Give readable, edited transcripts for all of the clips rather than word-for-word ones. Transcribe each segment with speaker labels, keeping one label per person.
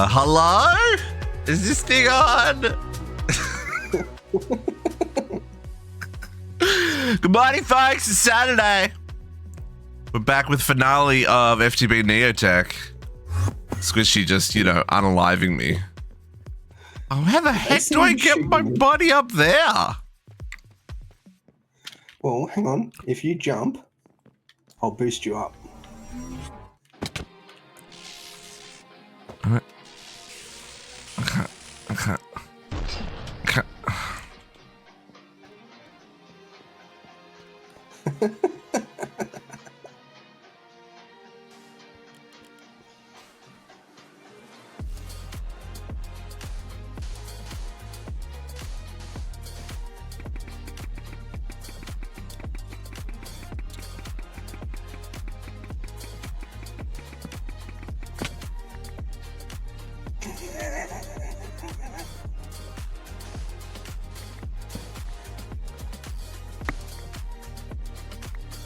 Speaker 1: Hello? Is this thing on? Good morning, folks. It's Saturday. We're back with finale of FTB NeoTech. Squishy just, unaliving me. Oh, how the heck do I get my body up there?
Speaker 2: Well, hang on. If you jump, I'll boost you up.
Speaker 1: Okay.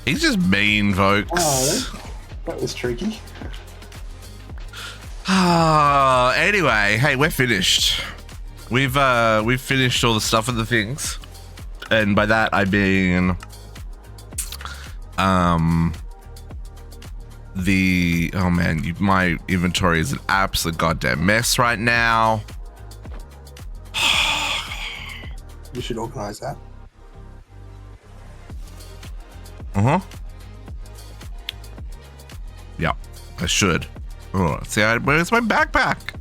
Speaker 1: He's just mean, folks.
Speaker 2: Oh, that was tricky.
Speaker 1: Anyway, hey, we're finished. We've finished all the stuff and the things, and by that I mean, oh man, my inventory is an absolute goddamn mess right now.
Speaker 2: You should organize that.
Speaker 1: Yeah, I should. Oh, see, where's my backpack?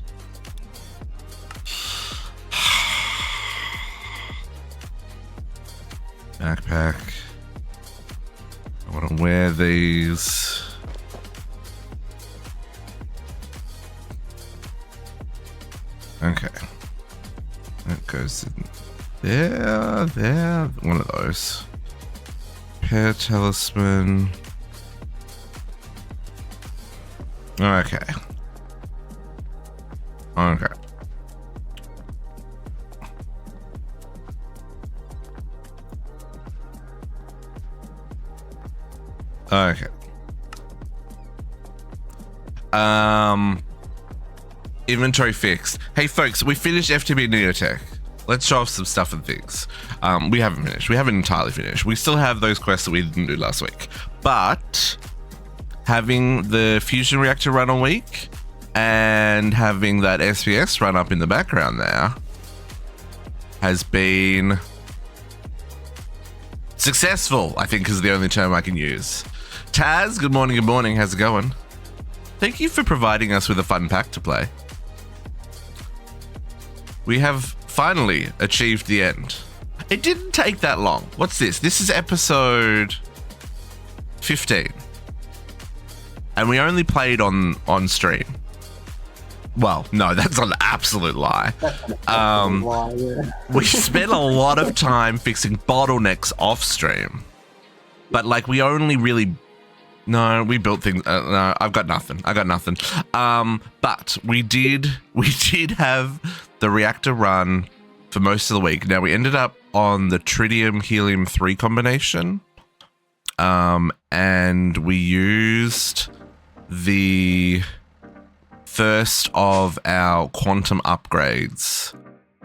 Speaker 1: Backpack. I want to wear these. Okay. That goes in there. One of those. Pair talisman. Okay. Okay. Okay. Inventory fixed. Hey folks, we finished FTB NeoTech. Let's show off some stuff and things. We haven't finished. We haven't entirely finished. We still have those quests that we didn't do last week. But having the Fusion Reactor run a week and having that SPS run up in the background there has been successful, I think is the only term I can use. Taz, good morning, how's it going? Thank you for providing us with a fun pack to play. We have finally achieved the end. It didn't take that long. What's this? This is episode 15. And we only played on stream. Well, no, that's an absolute lie. We spent a lot of time fixing bottlenecks off stream. But like we only really... No, we built things. No, I've got nothing. But we did have the reactor run for most of the week. Now we ended up on the tritium helium 3 combination. And we used the first of our quantum upgrades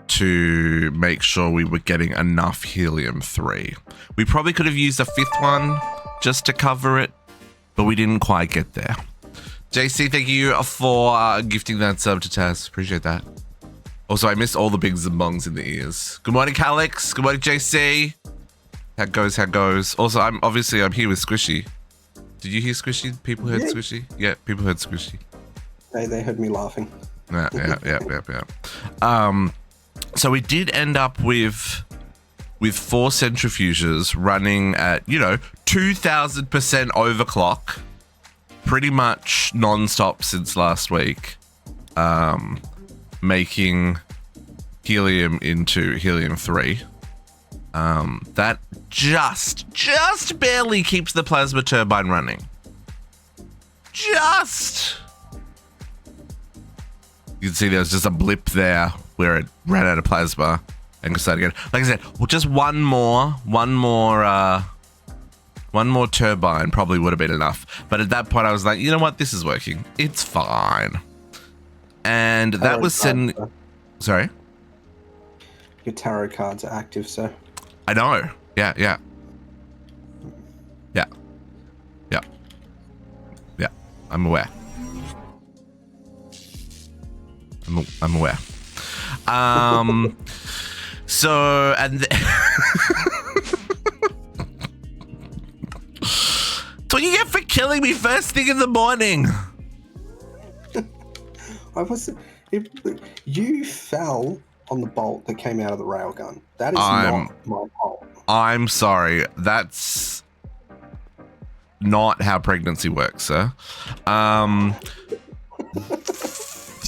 Speaker 1: to make sure we were getting enough helium 3. We probably could have used a 5th one just to cover it, but we didn't quite get there. JC, thank you for gifting that sub to Taz. Appreciate that. Also, I missed all the bigs and bongs in the ears. Good morning, Calix. Good morning, JC. How goes. Also, I'm here with Squishy. Did you hear Squishy? People heard Squishy? Yeah, people heard Squishy.
Speaker 2: They heard me laughing.
Speaker 1: Yeah. So we did end up with 4 centrifuges running at, 2,000% overclock, pretty much non-stop since last week, making helium into helium 3. That just barely keeps the plasma turbine running. Just. You can see there was just a blip there where it ran out of plasma and started again. Like I said, well, just one more turbine probably would have been enough. But at that point, I was like, you know what? This is working. It's fine. And that
Speaker 2: Tarot
Speaker 1: was sent.
Speaker 2: cards,
Speaker 1: Sorry?
Speaker 2: your tarot cards are active, sir.
Speaker 1: I know. Yeah. I'm aware. I'm aware. So, and that's what you get for killing me first thing in the morning.
Speaker 2: You fell on the bolt that came out of the railgun. That is not my fault. I'm
Speaker 1: sorry. That's not how pregnancy works, sir.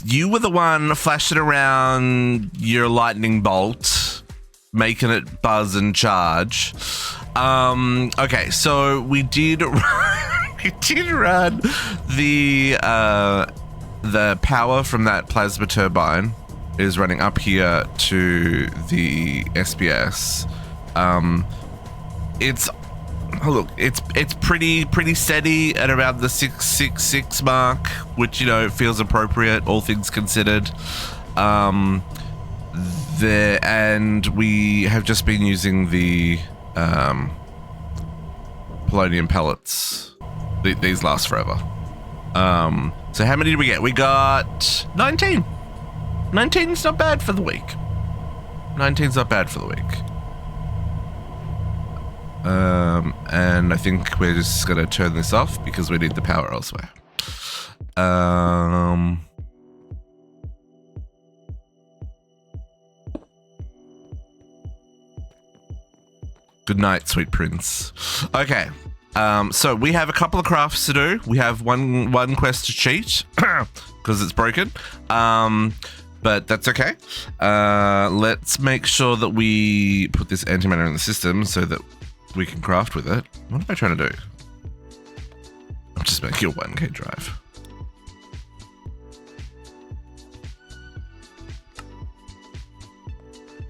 Speaker 1: You were the one flashing around your lightning bolt, making it buzz and charge. Okay, so we did run the power from that plasma turbine is running up here to the SBS. It's pretty steady at around the 666 mark, which, you know, feels appropriate, all things considered. And we have just been using the polonium pellets. These last forever. So how many did we get? We got 19. 19's not bad for the week. 19's not bad for the week. And I think we're just going to turn this off because we need the power elsewhere. Good night, sweet prince. Okay. So we have a couple of crafts to do. We have one quest to cheat because it's broken. But that's okay. Let's make sure that we put this antimatter in the system so that we can craft with it. What am I trying to do? I'm just making a 1K drive.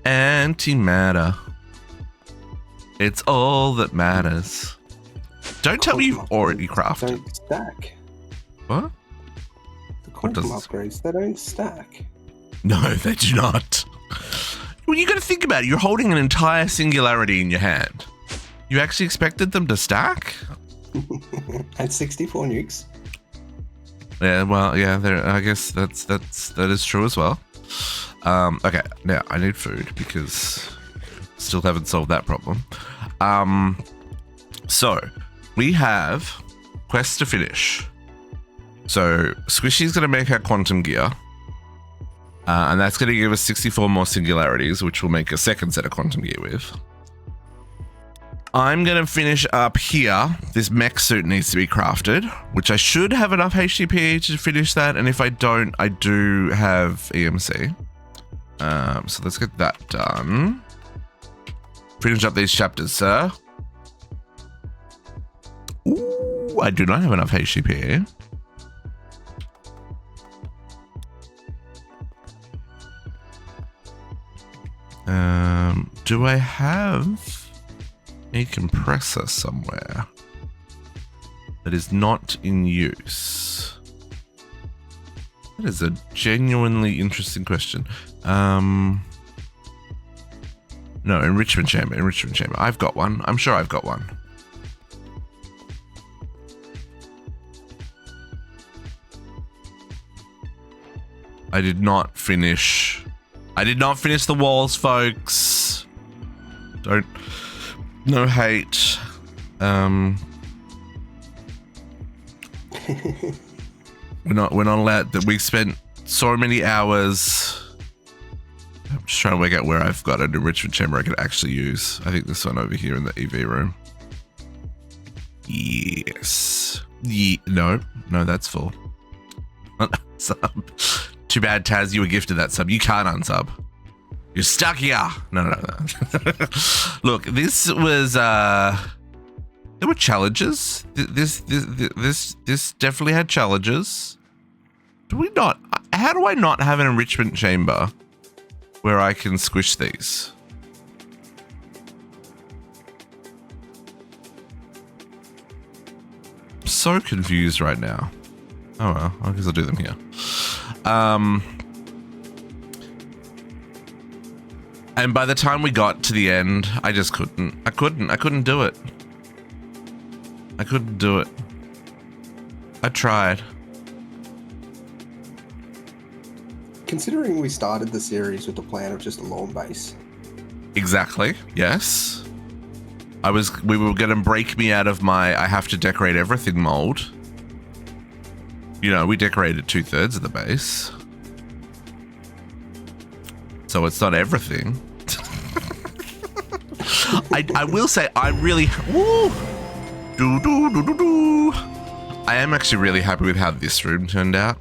Speaker 1: Antimatter. It's all that matters. Don't tell me you've already crafted.
Speaker 2: Don't stack.
Speaker 1: What?
Speaker 2: The quantum upgrades, they don't stack.
Speaker 1: No, they do not. Well, you got to think about it. You're holding an entire singularity in your hand. You actually expected them to stack?
Speaker 2: And 64 nukes.
Speaker 1: Yeah, well, yeah. I guess that is true as well. Okay, now I need food because still haven't solved that problem. So we have quests to finish. So Squishy's going to make our quantum gear. And that's going to give us 64 more singularities, which will make a second set of quantum gear with. I'm going to finish up here. This mech suit needs to be crafted, which I should have enough HTP to finish that. And if I don't, I do have EMC. So let's get that done. Finish up these chapters, sir. Ooh, I do not have enough HTP. Do I have a compressor somewhere that is not in use? That is a genuinely interesting question. No, enrichment chamber. I've got one. I'm sure I've got one. I did not finish the walls, folks. No hate. We're not allowed that. We spent so many hours. I'm just trying to work out where I've got an enrichment chamber I could actually use. I think this one over here in the EV room. Yes. No, that's full. Sub. Too bad, Taz, you were gifted that sub. You can't unsub. You're stuck here. No. Look, this was there were challenges. This definitely had challenges. How do I not have an enrichment chamber where I can squish these? I'm so confused right now. Oh well, I guess I'll do them here. And by the time we got to the end, I just couldn't. I couldn't do it. I couldn't do it. I tried.
Speaker 2: Considering we started the series with the plan of just a lawn base.
Speaker 1: Exactly. Yes. We were going to break me out of my I have to decorate everything mold. You know, we decorated 2/3 of the base. So it's not everything. I will say I really I am actually really happy with how this room turned out.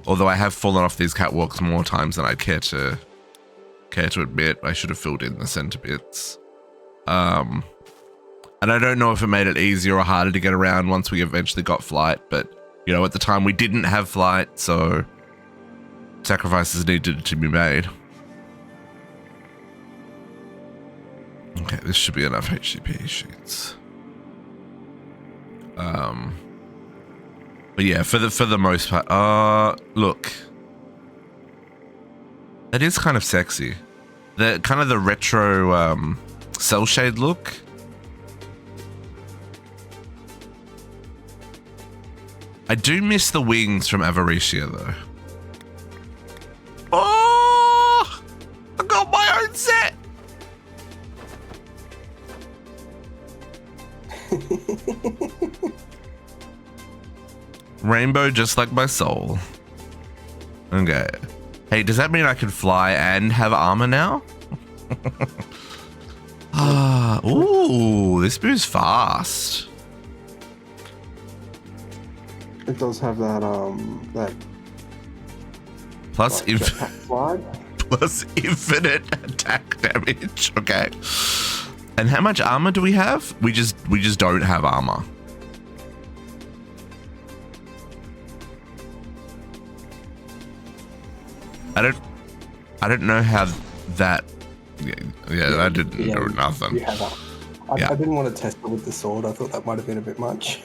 Speaker 1: Although I have fallen off these catwalks more times than I'd care to admit. I should have filled in the center bits. And I don't know if it made it easier or harder to get around once we eventually got flight, but you know, at the time we didn't have flight, so sacrifices needed to be made. Okay, this should be enough HCP sheets. But yeah, for the most part, look, that is kind of sexy. The kind of the retro cell shade look. I do miss the wings from Avaricia though. Oh, I got my own set. Rainbow just like my soul. Okay. Hey, does that mean I can fly and have armor now? Ooh, this moves fast.
Speaker 2: It does have that that
Speaker 1: plus
Speaker 2: slide.
Speaker 1: Plus infinite attack damage. Okay. And how much armor do we have? We just don't have armor. I don't know how that. Yeah, I didn't do nothing.
Speaker 2: You have I didn't want to test it with the sword. I thought that might have been a bit much.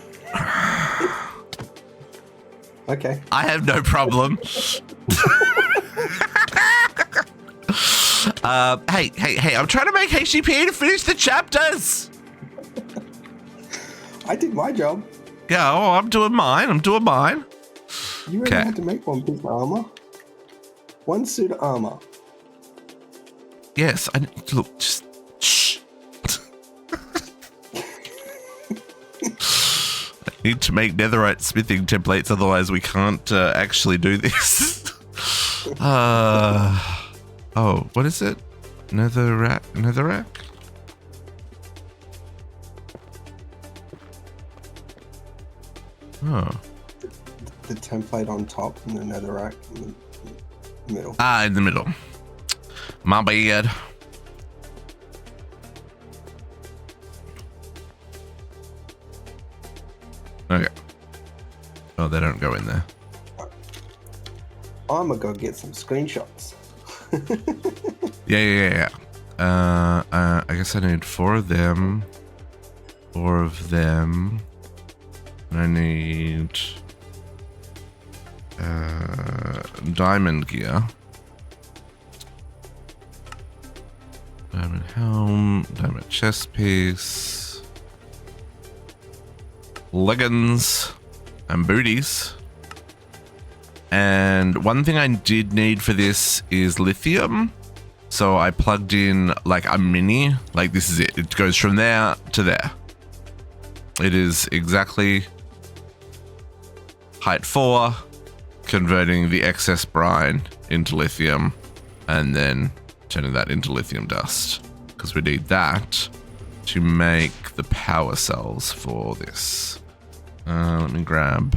Speaker 2: Okay.
Speaker 1: I have no problem. Hey! I'm trying to make HCP to finish the chapters.
Speaker 2: I did my job.
Speaker 1: Yeah, I'm doing mine.
Speaker 2: You only had to make one piece of armor. One suit of armor.
Speaker 1: Yes, look, just shh. I need to make netherite smithing templates, otherwise we can't actually do this. Oh, what is it? Netherrack? Oh.
Speaker 2: The template on top and the netherrack in the middle.
Speaker 1: In the middle. My bad. Okay. Oh, they don't go in there.
Speaker 2: I'm gonna go get some screenshots.
Speaker 1: Yeah. I guess I need 4 of them. 4 of them. And I need diamond gear. Diamond helm, diamond chest piece, leggings, and booties. And one thing I did need for this is lithium. So I plugged in like a mini, like this is it. It goes from there to there. It is exactly height 4, converting the excess brine into lithium and then turning that into lithium dust, because we need that to make the power cells for this. Let me grab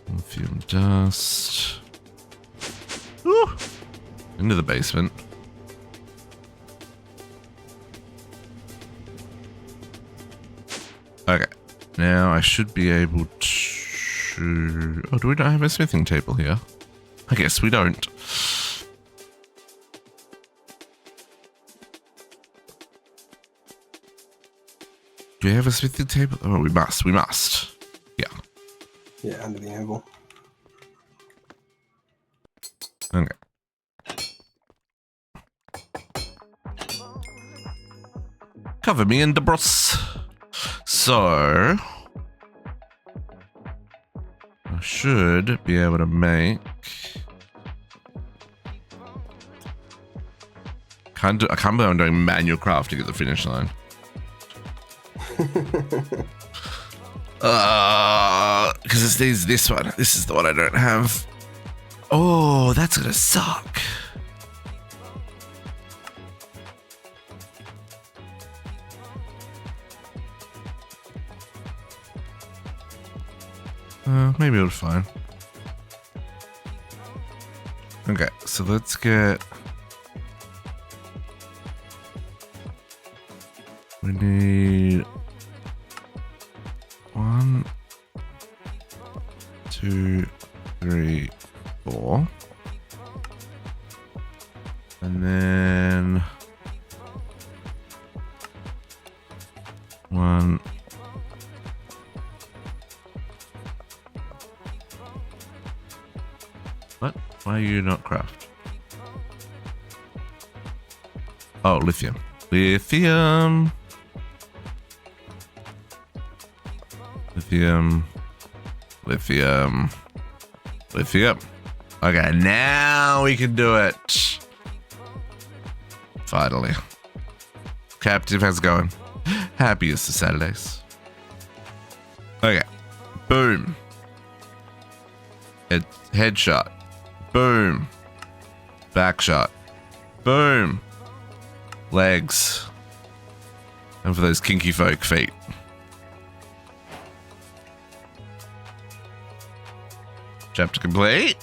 Speaker 1: lithium dust. Woo! Into the basement. Okay, now I should be able to... Oh, do we not have a smithing table here? I guess we don't. Do we have a smithing table? Oh, we must. We must. Yeah.
Speaker 2: Yeah, under the anvil.
Speaker 1: Okay. Cover me in the bros. So I should be able to make. I can't believe I'm doing manual crafting at the finish line. Because it needs this one. This is the one I don't have. Oh, that's gonna suck. Maybe it'll be fine. Okay, so let's get. We need 1, 2, 3, 4, and then 1. What? Why are you not craft? Oh, lithium. Lithium. Lithium. Lithium. Lithium. Okay, now we can do it. Finally. Captive, how's it going? Happiest of Saturdays. Okay. Boom. Headshot. Boom. Back shot. Boom. Legs. And for those kinky folk, feet. Chapter complete.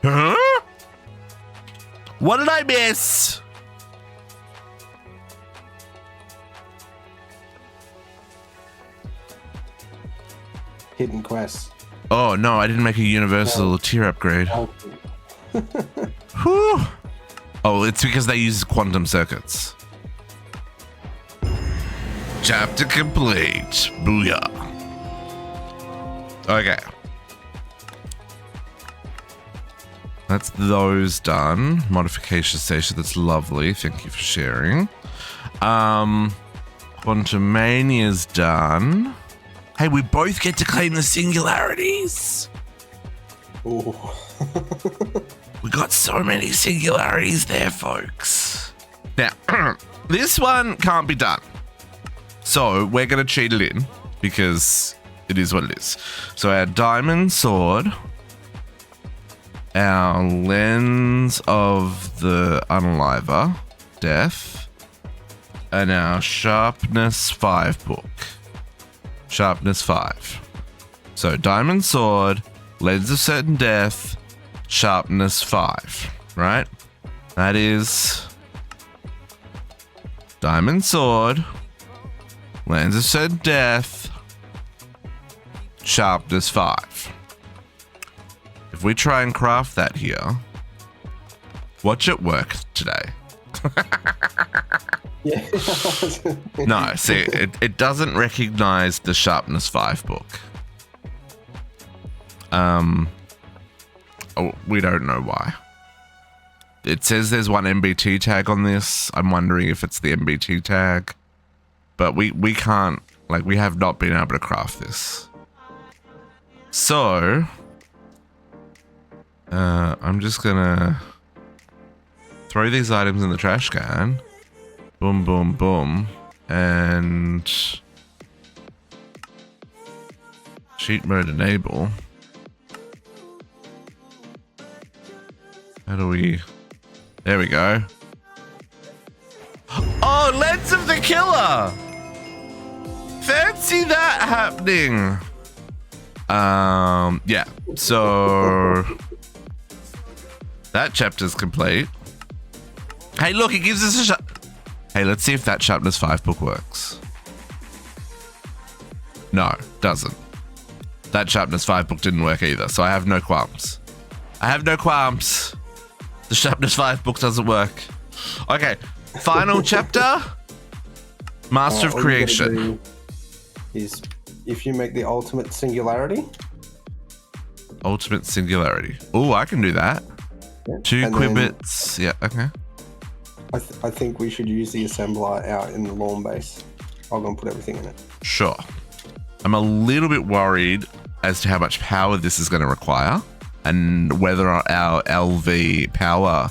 Speaker 1: Huh? What did I miss?
Speaker 2: Hidden quests.
Speaker 1: Oh no, I didn't make a universal tier upgrade. Whew. Oh, it's because they use quantum circuits. Chapter complete. Booyah. Okay. That's those done. Modification station, that's lovely. Thank you for sharing. Quantum Mania's done. Hey, we both get to claim the singularities.
Speaker 2: Ooh.
Speaker 1: We got so many singularities there, folks. Now, this one can't be done. So we're going to cheat it in because it is what it is. So our diamond sword, our lens of the unaliver, death, and our sharpness 5 book. Sharpness 5. So diamond sword, lens of certain death, sharpness 5, right? That is diamond sword, lens of certain death, sharpness 5. If we try and craft that here, watch it work today.
Speaker 2: Yeah.
Speaker 1: No, see, it doesn't recognize the sharpness 5 book. Oh, we don't know why. It says there's one MBT tag on this. I'm wondering if it's the MBT tag. But we can't, like, we have not been able to craft this. So, I'm just gonna throw these items in the trash can. Boom, boom, boom. And cheat mode enable. How do we... There we go. Oh, Lens of the Killer! Fancy that happening. Yeah. So that chapter's complete. Hey, look, it gives us a Hey, let's see if that sharpness 5 book works. No, doesn't. That sharpness 5 book didn't work either, so I have no qualms. I have no qualms. The sharpness 5 book doesn't work. Okay, Final chapter. Master of Creation.
Speaker 2: Is if you make the ultimate singularity.
Speaker 1: Ultimate singularity. Oh, I can do that.
Speaker 2: Yeah.
Speaker 1: 2 quibbits. Yeah, okay.
Speaker 2: I think we should use the assembler out in the lawn base. I'll go and put everything in it.
Speaker 1: Sure. I'm a little bit worried as to how much power this is going to require and whether our LV power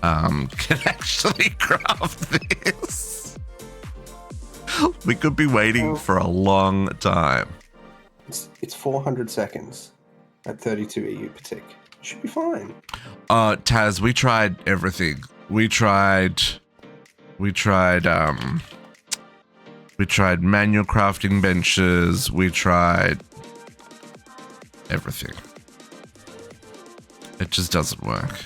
Speaker 1: can actually craft this. We could be waiting for a long time.
Speaker 2: It's 400 seconds at 32 EU per tick. Should be fine.
Speaker 1: Taz, we tried everything. We tried manual crafting benches. We tried everything. It just doesn't work.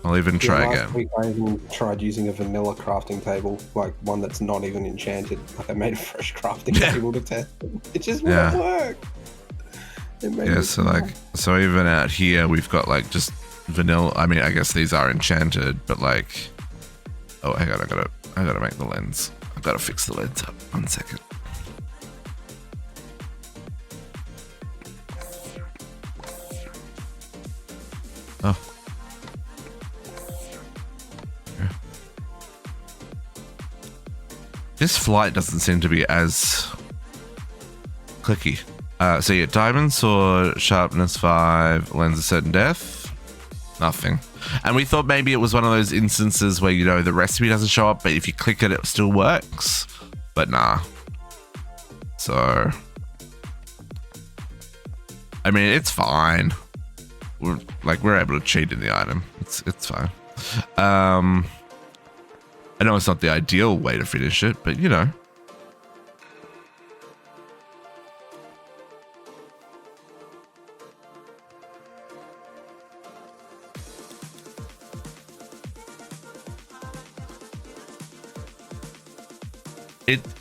Speaker 1: I'll even try again.
Speaker 2: Last week I even tried using a vanilla crafting table, like one that's not even enchanted. Like I made a fresh crafting table to test. It just wouldn't work.
Speaker 1: So even out here we've got like just vanilla. I mean, I guess these are enchanted, but like, oh, hang on, I gotta make the lens. I gotta fix the lens up. 1 second. Oh. Yeah. This flight doesn't seem to be as clicky. So yeah, diamond sword, sharpness 5, lens of certain death, nothing. And we thought maybe it was one of those instances where, you know, the recipe doesn't show up, but if you click it, it still works. But nah. So, I mean, it's fine. We're able to cheat in the item. It's fine. I know it's not the ideal way to finish it, but you know.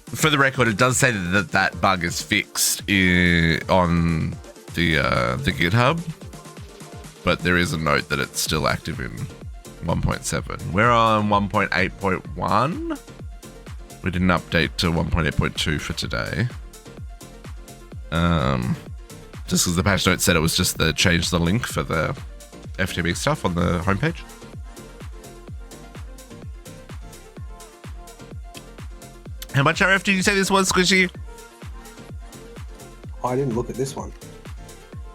Speaker 1: For the record, it does say that bug is fixed on the GitHub, but there is a note that it's still active in 1.7. We're on 1.8.1. We didn't update to 1.8.2 for today. Just because the patch note said it was just change the link for the FTB stuff on the homepage. How much RF did you say this was, Squishy?
Speaker 2: I didn't look at this one.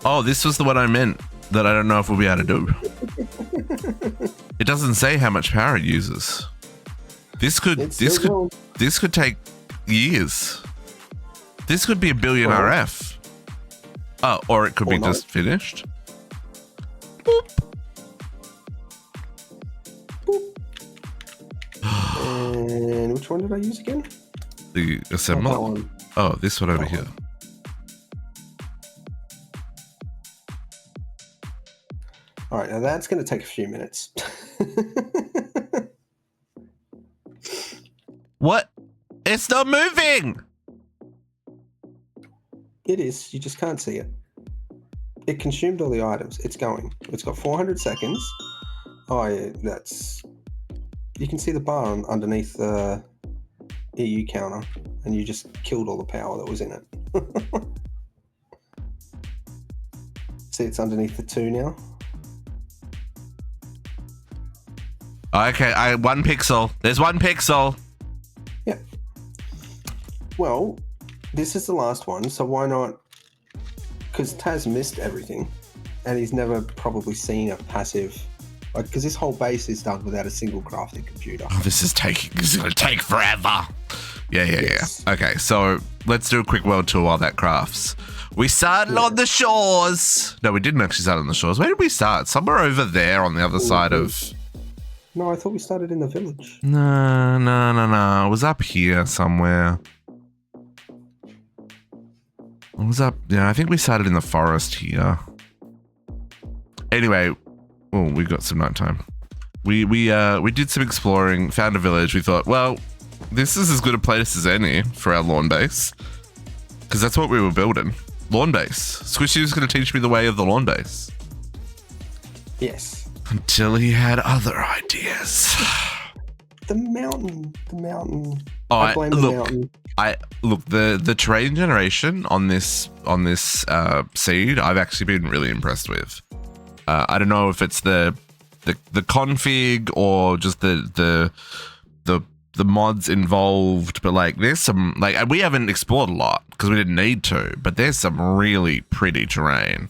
Speaker 1: Oh, this was the one I meant that I don't know if we'll be able to do. It doesn't say how much power it uses. This could take years. This could be a billion RF. Oh, or it could be just finished. Boop.
Speaker 2: Boop. And which one did I use again?
Speaker 1: The assembler. Oh, this one over here.
Speaker 2: All right, now that's going to take a few minutes.
Speaker 1: What? It's not moving.
Speaker 2: It is. You just can't see it. It consumed all the items. It's going. It's got 400 seconds. Oh, yeah, that's... You can see the bar underneath the EU counter, and you just killed all the power that was in it. See, it's underneath the 2 now.
Speaker 1: Okay, 1 pixel. There's 1 pixel.
Speaker 2: Yeah. Well, this is the last one, so why not? Because Taz missed everything, and he's never probably seen a passive, like, because this whole base is done without a single crafting computer.
Speaker 1: Oh, this is going to take forever. Yes. Yeah. Okay, so let's do a quick world tour while that crafts. We started on the shores. No, we didn't actually start on the shores. Where did we start? Somewhere over there on the other side of...
Speaker 2: No, I thought we started in the village.
Speaker 1: No. It was up here somewhere. It was up... Yeah, I think we started in the forest here. Anyway, we got some nighttime. We did some exploring, found a village. We thought, well, this is as good a place as any for our lawn base. Because that's what we were building. lawn base. Squishy was going to teach me the way of the lawn base.
Speaker 2: Yes.
Speaker 1: Until he had other ideas.
Speaker 2: The mountain.
Speaker 1: Oh,
Speaker 2: I blame the mountain.
Speaker 1: The terrain generation on this seed, I've actually been really impressed with. I don't know if it's the config or just the mods involved, but like there's some like we haven't explored a lot because we didn't need to, but there's some really pretty terrain,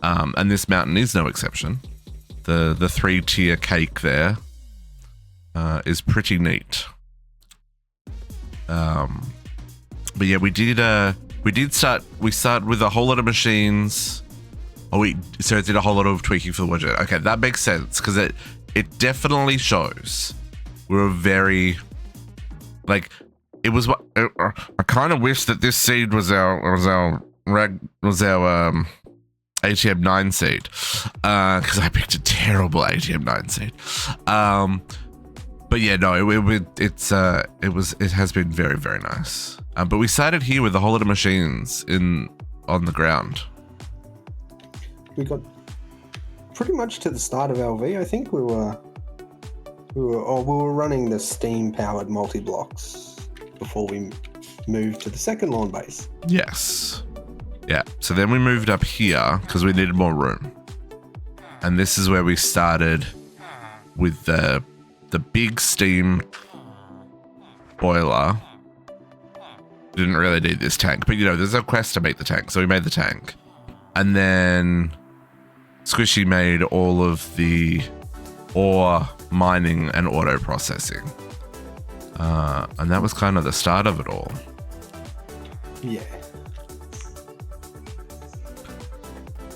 Speaker 1: and this mountain is no exception. The 3-tier cake there is pretty neat. But yeah, we started with a whole lot of machines. So it did a whole lot of tweaking for the widget. Okay, that makes sense because it definitely shows we were very like it was what I kind of wish that this seed was our ATM 9 seed because I picked a terrible ATM 9 seed. But yeah, no, it has been very, very nice. But we started here with a whole lot of machines on the ground.
Speaker 2: We got pretty much to the start of LV. I think we were running the steam powered multi blocks before we moved to the second lawn base.
Speaker 1: Yes. Yeah. So then we moved up here because we needed more room, and this is where we started with the big steam boiler. Didn't really need this tank, but there's a quest to make the tank, so we made the tank. And then Squishy made all of the ore mining and auto processing. And that was kind of the start of it all.
Speaker 2: Yeah.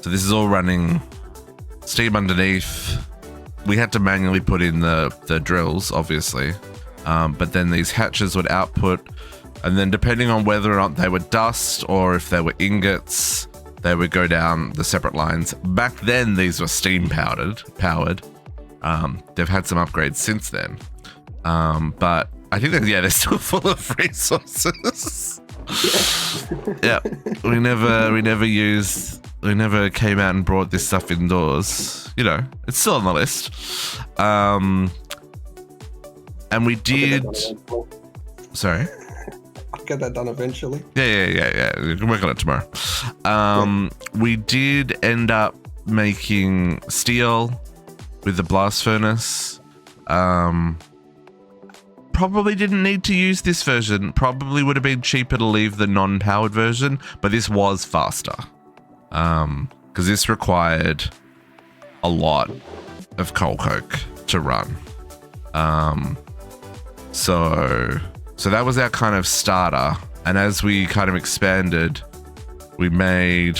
Speaker 1: So this is all running steam underneath. We had to manually put in the drills, obviously. But then these hatches would output, and then depending on whether or not they were dust or if they were ingots, they would go down the separate lines. Back then, these were steam powered. They've had some upgrades since then. But I think they're still full of resources. Yeah, we never came out and brought this stuff indoors. It's still on the list. And we did. Sorry.
Speaker 2: I'll get that done eventually.
Speaker 1: Yeah. We can work on it tomorrow. We did end up making steel with the blast furnace. Probably didn't need to use this version. Probably would have been cheaper to leave the non-powered version, but this was faster. Because this required a lot of coal coke to run. So that was our kind of starter. And as we kind of expanded, we made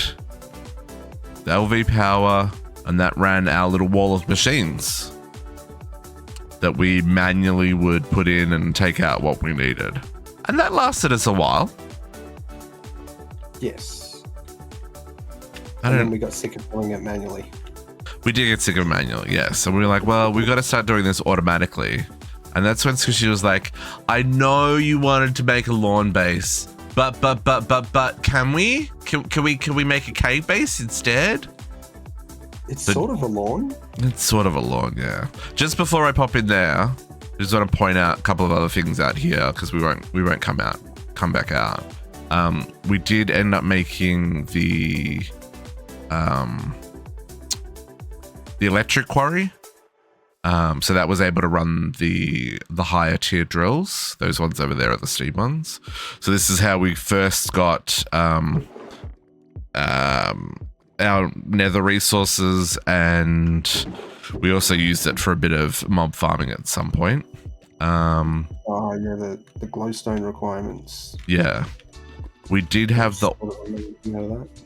Speaker 1: the LV power, and that ran our little wall of machines that we manually would put in and take out what we needed. And that lasted us a while.
Speaker 2: Yes. And then we got sick of doing it manually.
Speaker 1: We did get sick of manually, yes. And we were like, well, we've got to start doing this automatically. And that's when Squishy was like, I know you wanted to make a lawn base, but can we? Can we make a cave base instead?
Speaker 2: It's sort of a lawn.
Speaker 1: It's sort of a lawn, yeah. Just before I pop in there, I just want to point out a couple of other things out here because we won't come back out. We did end up making the electric quarry. So that was able to run the higher tier drills. Those ones over there are the steam ones. So this is how we first got our nether resources, and we also used it for a bit of mob farming at some point.
Speaker 2: The glowstone requirements.
Speaker 1: Yeah. We did have the...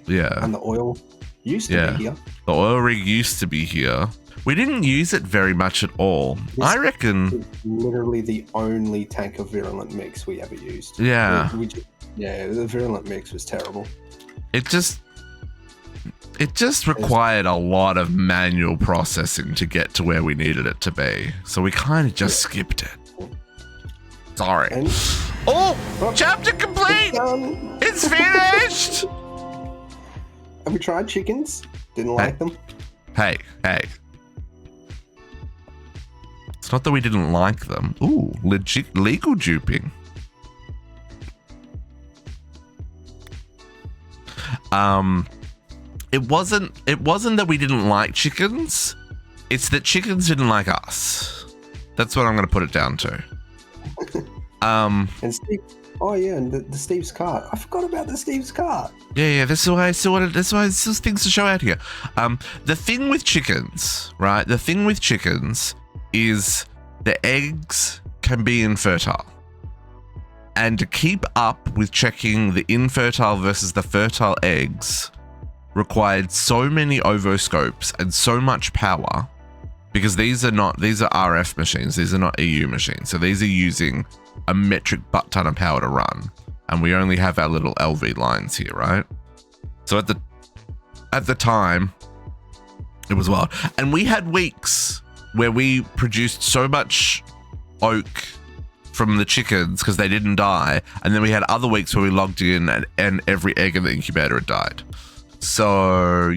Speaker 1: Yeah.
Speaker 2: And the oil used to be here.
Speaker 1: The oil rig used to be here. We didn't use it very much at all. I reckon...
Speaker 2: Literally the only tank of virulent mix we ever used.
Speaker 1: Yeah.
Speaker 2: The virulent mix was terrible.
Speaker 1: It just required a lot of manual processing to get to where we needed it to be. So we kind of just skipped it. Sorry. Chapter complete! It's finished!
Speaker 2: Have we tried chickens? Didn't like them.
Speaker 1: Hey. It's not that we didn't like them. Ooh, legit legal duping. It wasn't that we didn't like chickens. It's that chickens didn't like us. That's what I'm going to put it down to.
Speaker 2: And Steve, and the Steve's cart. I forgot about the Steve's cart.
Speaker 1: Yeah. That's why I still things to show out here. The thing with chickens, right? The thing with chickens is the eggs can be infertile. And to keep up with checking the infertile versus the fertile eggs required so many ovoscopes and so much power, because these are RF machines, these are not EU machines. So these are using a metric butt ton of power to run. And we only have our little LV lines here, right? So at the time, it was wild. And we had weeks where we produced so much oak from the chickens because they didn't die, and then we had other weeks where we logged in and every egg in the incubator had died. So,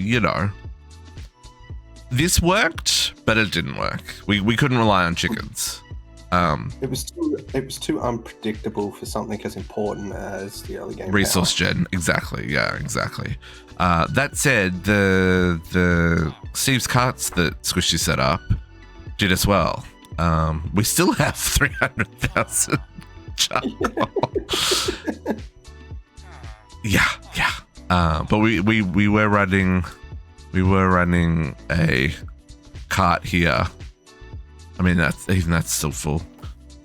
Speaker 1: this worked, but it didn't work. We couldn't rely on chickens.
Speaker 2: It was too unpredictable for something as important as the early game
Speaker 1: resource
Speaker 2: power.
Speaker 1: gen. Exactly. Yeah, exactly. That said, the Steve's carts that Squishy set up did as well. We still have 300,000 yeah. But we were running a cart here. I mean, that's still full.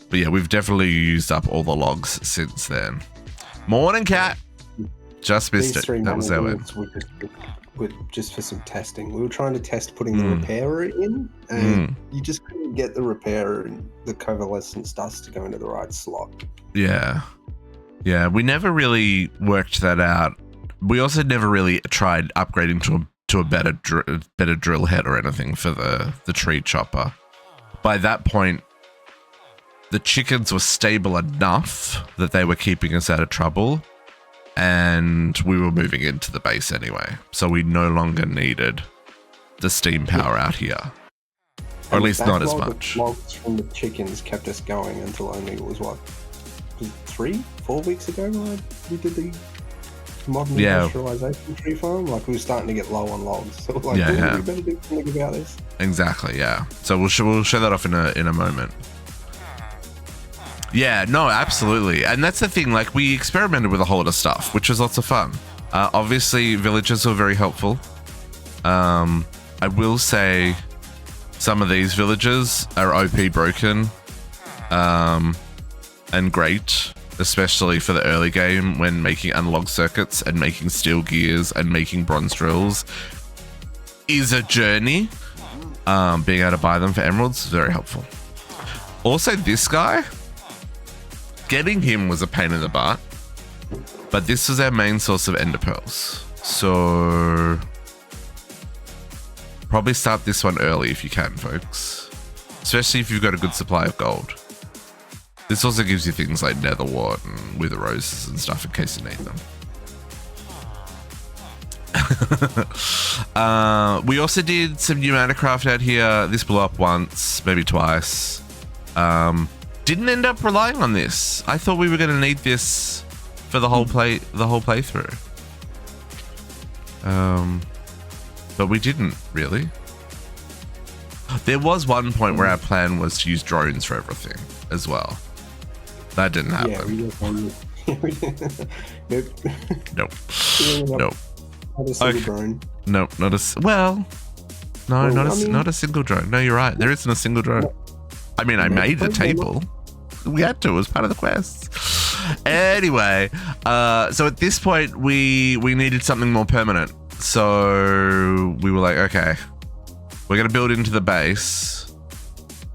Speaker 1: But yeah, we've definitely used up all the logs since then. Morning, cat. Just missed it. That was our win.
Speaker 2: Just for some testing. We were trying to test putting the repairer in, and you just couldn't get the repairer and the coalescence dust to go into the right slot.
Speaker 1: Yeah. We never really worked that out. We also never really tried upgrading to a better drill head or anything for the tree chopper. By that point, the chickens were stable enough that they were keeping us out of trouble. And we were moving into the base anyway, so we no longer needed the steam power out here, or at least not as much.
Speaker 2: The logs from the chickens kept us going until only it was 3-4 weeks ago when we did the modern industrialization tree farm. Like, we were starting to get low on logs, so we better do something about this. Exactly,
Speaker 1: yeah. So we'll show that off in a moment. Yeah, no, absolutely. And that's the thing, like, we experimented with a whole lot of stuff, which was lots of fun. Obviously, villagers were very helpful. I will say some of these villagers are OP broken and great, especially for the early game when making analog circuits and making steel gears and making bronze drills is a journey. Being able to buy them for emeralds is very helpful. Also, this guy, getting him was a pain in the butt, but this was our main source of ender pearls. So probably start this one early if you can, folks. Especially if you've got a good supply of gold. This also gives you things like nether wart and wither roses and stuff in case you need them. We also did some new Mattercraft out here. This blew up once, maybe twice. Didn't end up relying on this. I thought we were going to need this for the whole playthrough. But we didn't really. There was one point where our plan was to use drones for everything as well. That didn't happen.
Speaker 2: Yeah, we didn't.
Speaker 1: Nope.
Speaker 2: Not a single drone.
Speaker 1: Nope, not a single drone. No, you're right. There isn't a single drone. I mean, I made the table. We had to. It was part of the quest. Anyway, so at this point, we needed something more permanent. So we were like, okay, we're going to build into the base.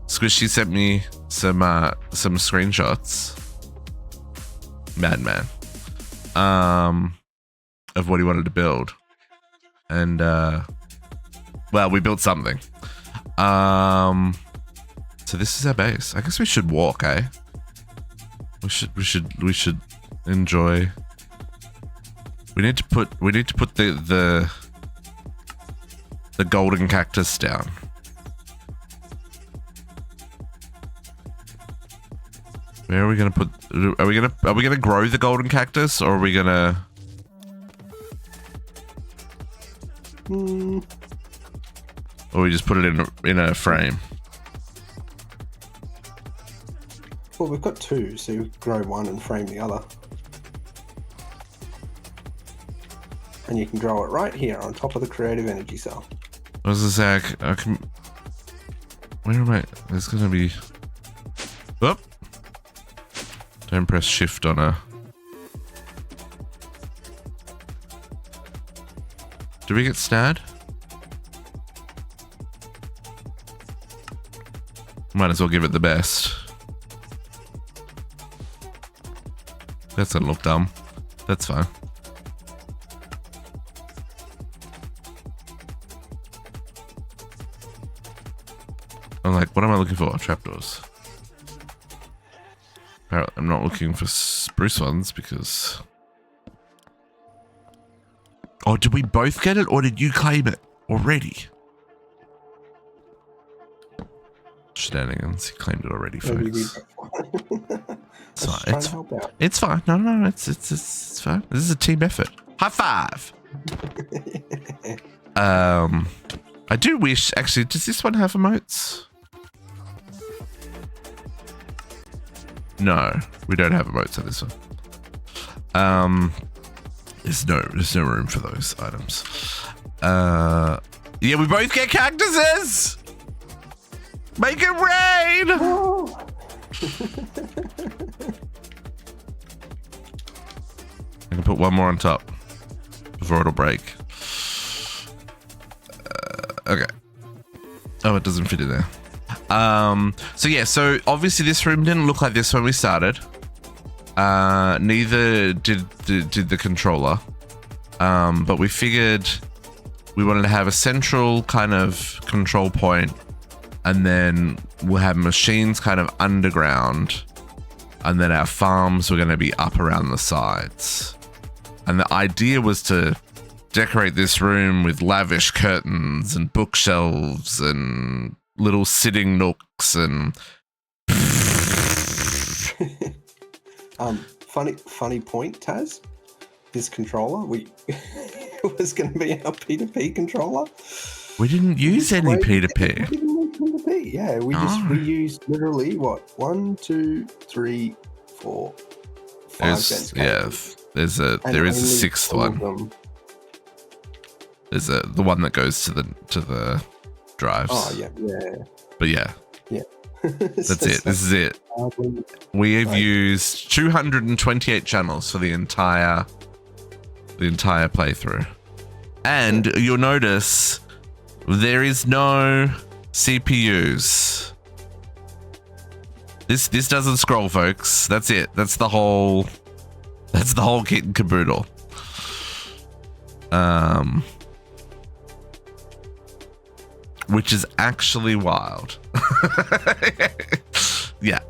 Speaker 1: Squishy sent me some screenshots. Madman. Of what he wanted to build. And, well, we built something. So this is our base. I guess we should walk, eh? We should enjoy We need to put the golden cactus down. Where are we gonna put? Are we gonna grow the golden cactus, or are we gonna? Or we just put it in a frame.
Speaker 2: Well, we've got two, so you grow one and frame the other. And you can grow it right here on top of the creative energy cell.
Speaker 1: I was gonna say I can. Where am I? There's gonna be. Whoop! Don't press shift on a. Do we get snad? Might as well give it the best. That's gonna look dumb. That's fine. I'm like, what am I looking for? Trapdoors. Apparently, I'm not looking for spruce ones because... Oh, did we both get it or did you claim it already? Shenanigans. He claimed it already, folks. It's fine. It's fine. No, it's fine. This is a team effort. High five. I do wish, actually, does this one have emotes? No, we don't have emotes on this one. There's no room for those items. Yeah, we both get cactuses. Make it rain. I can put one more on top before it'll break. Okay. Oh, it doesn't fit in there. So yeah, so obviously this room didn't look like this when we started. Neither did the controller. But we figured we wanted to have a central kind of control point, and then we'll have machines kind of underground, and then our farms were going to be up around the sides. And the idea was to decorate this room with lavish curtains and bookshelves and little sitting nooks and
Speaker 2: funny point, Taz. This controller was going to be our P2P controller.
Speaker 1: We didn't use any P2P.
Speaker 2: We didn't use P2P. Yeah, we used literally what 1, 2, 3, 4, 5 cents.
Speaker 1: Yeah, there is a sixth one. There's the one that goes to the drives.
Speaker 2: Oh yeah.
Speaker 1: But yeah. That's it. This is it. We have used 228 channels for the entire playthrough. And you'll notice there is no CPUs. This doesn't scroll, folks. That's it. That's the whole kit and caboodle. Which is actually wild. Yeah.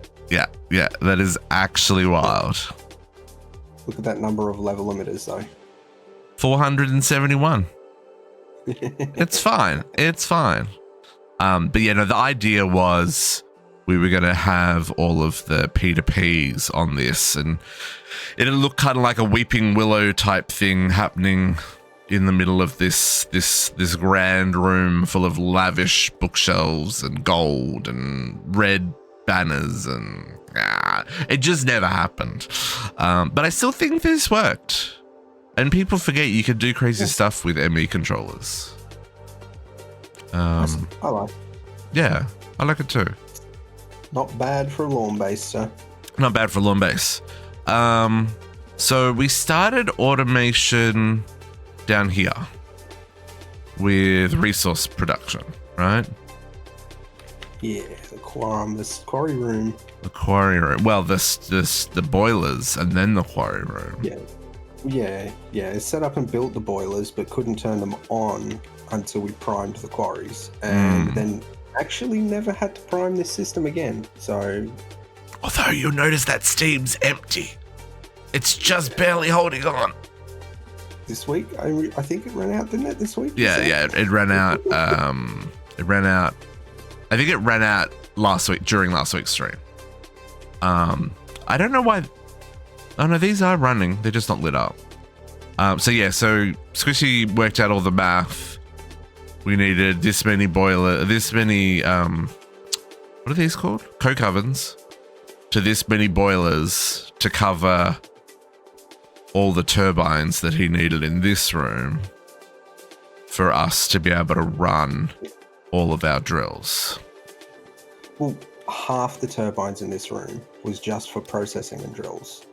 Speaker 1: That is actually wild.
Speaker 2: Look at that number of level limiters, though.
Speaker 1: 471. It's fine. But yeah, no, the idea was we were going to have all of the P2Ps on this, and it'll look kind of like a Weeping Willow type thing happening in the middle of this grand room full of lavish bookshelves and gold and red banners, and it just never happened. But I still think this worked. And people forget you can do crazy stuff with ME controllers.
Speaker 2: I like it.
Speaker 1: Yeah, I like it too.
Speaker 2: Not bad for lawn base, sir.
Speaker 1: Not bad for lawn base. So we started automation down here with resource production, right?
Speaker 2: Yeah, the quarry room.
Speaker 1: The quarry room. Well, the boilers and then the quarry room.
Speaker 2: Yeah. Set up and built the boilers, but couldn't turn them on until we primed the quarries, and then actually never had to prime this system again. So,
Speaker 1: although you'll notice that steam's empty, it's just barely holding on.
Speaker 2: this week. I think it ran out, didn't it, this week?
Speaker 1: Yeah, it ran out. It ran out. I think it ran out last week during last week's stream. I don't know why. Oh no, these are running. They're just not lit up. So Squishy worked out all the math. We needed this many what are these called? Coke ovens to this many boilers to cover all the turbines that he needed in this room for us to be able to run all of our drills.
Speaker 2: Well, half the turbines in this room was just for processing and drills.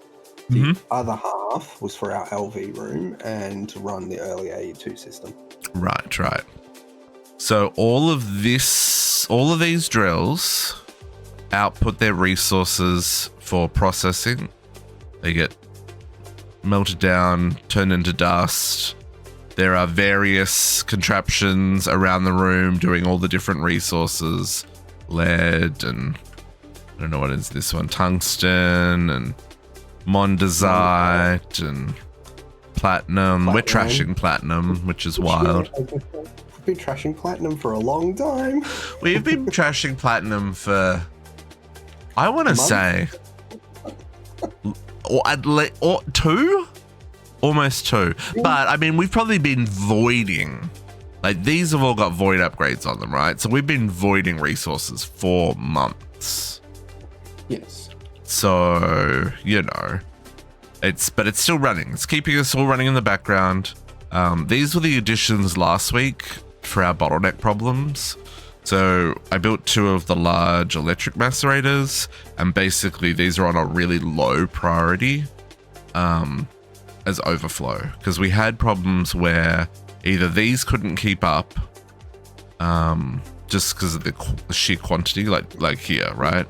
Speaker 2: The other half was for our LV room and to run the early AE2 system.
Speaker 1: Right. So all of these drills output their resources for processing. They get melted down, turned into dust. There are various contraptions around the room doing all the different resources. Lead and I don't know what is this one, tungsten and mondazite and platinum. We're trashing platinum, which is wild.
Speaker 2: We've been trashing platinum for a long time.
Speaker 1: We've been trashing platinum for, I want to say, or at least almost two. But I mean, we've probably been voiding. Like these have all got void upgrades on them, right? So we've been voiding resources for months.
Speaker 2: Yes.
Speaker 1: So, but it's still running. It's keeping us all running in the background. These were the additions last week for our bottleneck problems. So I built 2 of the large electric macerators, and basically these are on a really low priority as overflow, because we had problems where either these couldn't keep up just because of the sheer quantity, like here, right?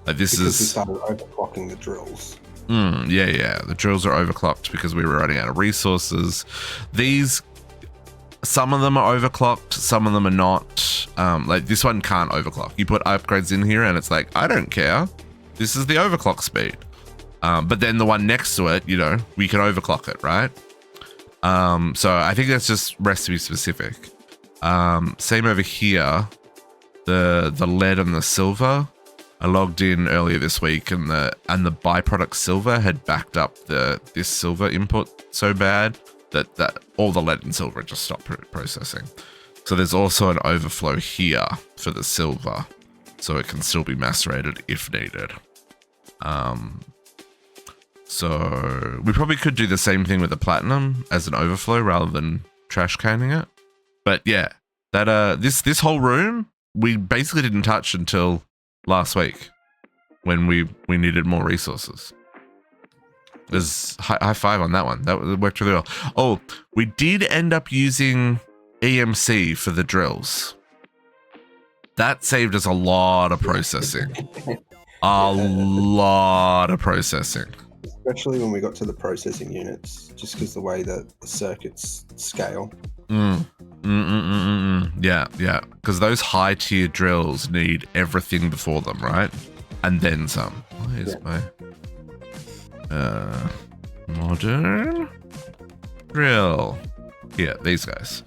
Speaker 1: Like this
Speaker 2: because
Speaker 1: is
Speaker 2: we started overclocking the drills.
Speaker 1: The drills are overclocked because we were running out of resources. These, some of them are overclocked, some of them are not. Like this one can't overclock. You put upgrades in here and it's like, I don't care. This is the overclock speed. But then the one next to it, we can overclock it, right? So I think that's just recipe specific. Same over here. The lead and the silver. I logged in earlier this week, and the byproduct silver had backed up this silver input so bad that all the lead and silver just stopped processing. So there's also an overflow here for the silver, so it can still be macerated if needed. So we probably could do the same thing with the platinum as an overflow rather than trash canning it. But yeah, that this whole room we basically didn't touch until last week when we needed more resources. There's high five on that one. That worked really well. Oh, we did end up using EMC for the drills. That saved us a lot of processing.
Speaker 2: Especially when we got to the processing units, just because the way that the circuits scale.
Speaker 1: Yeah. Because those high tier drills need everything before them, right? And then some. Where's my modern drill? Yeah, these guys.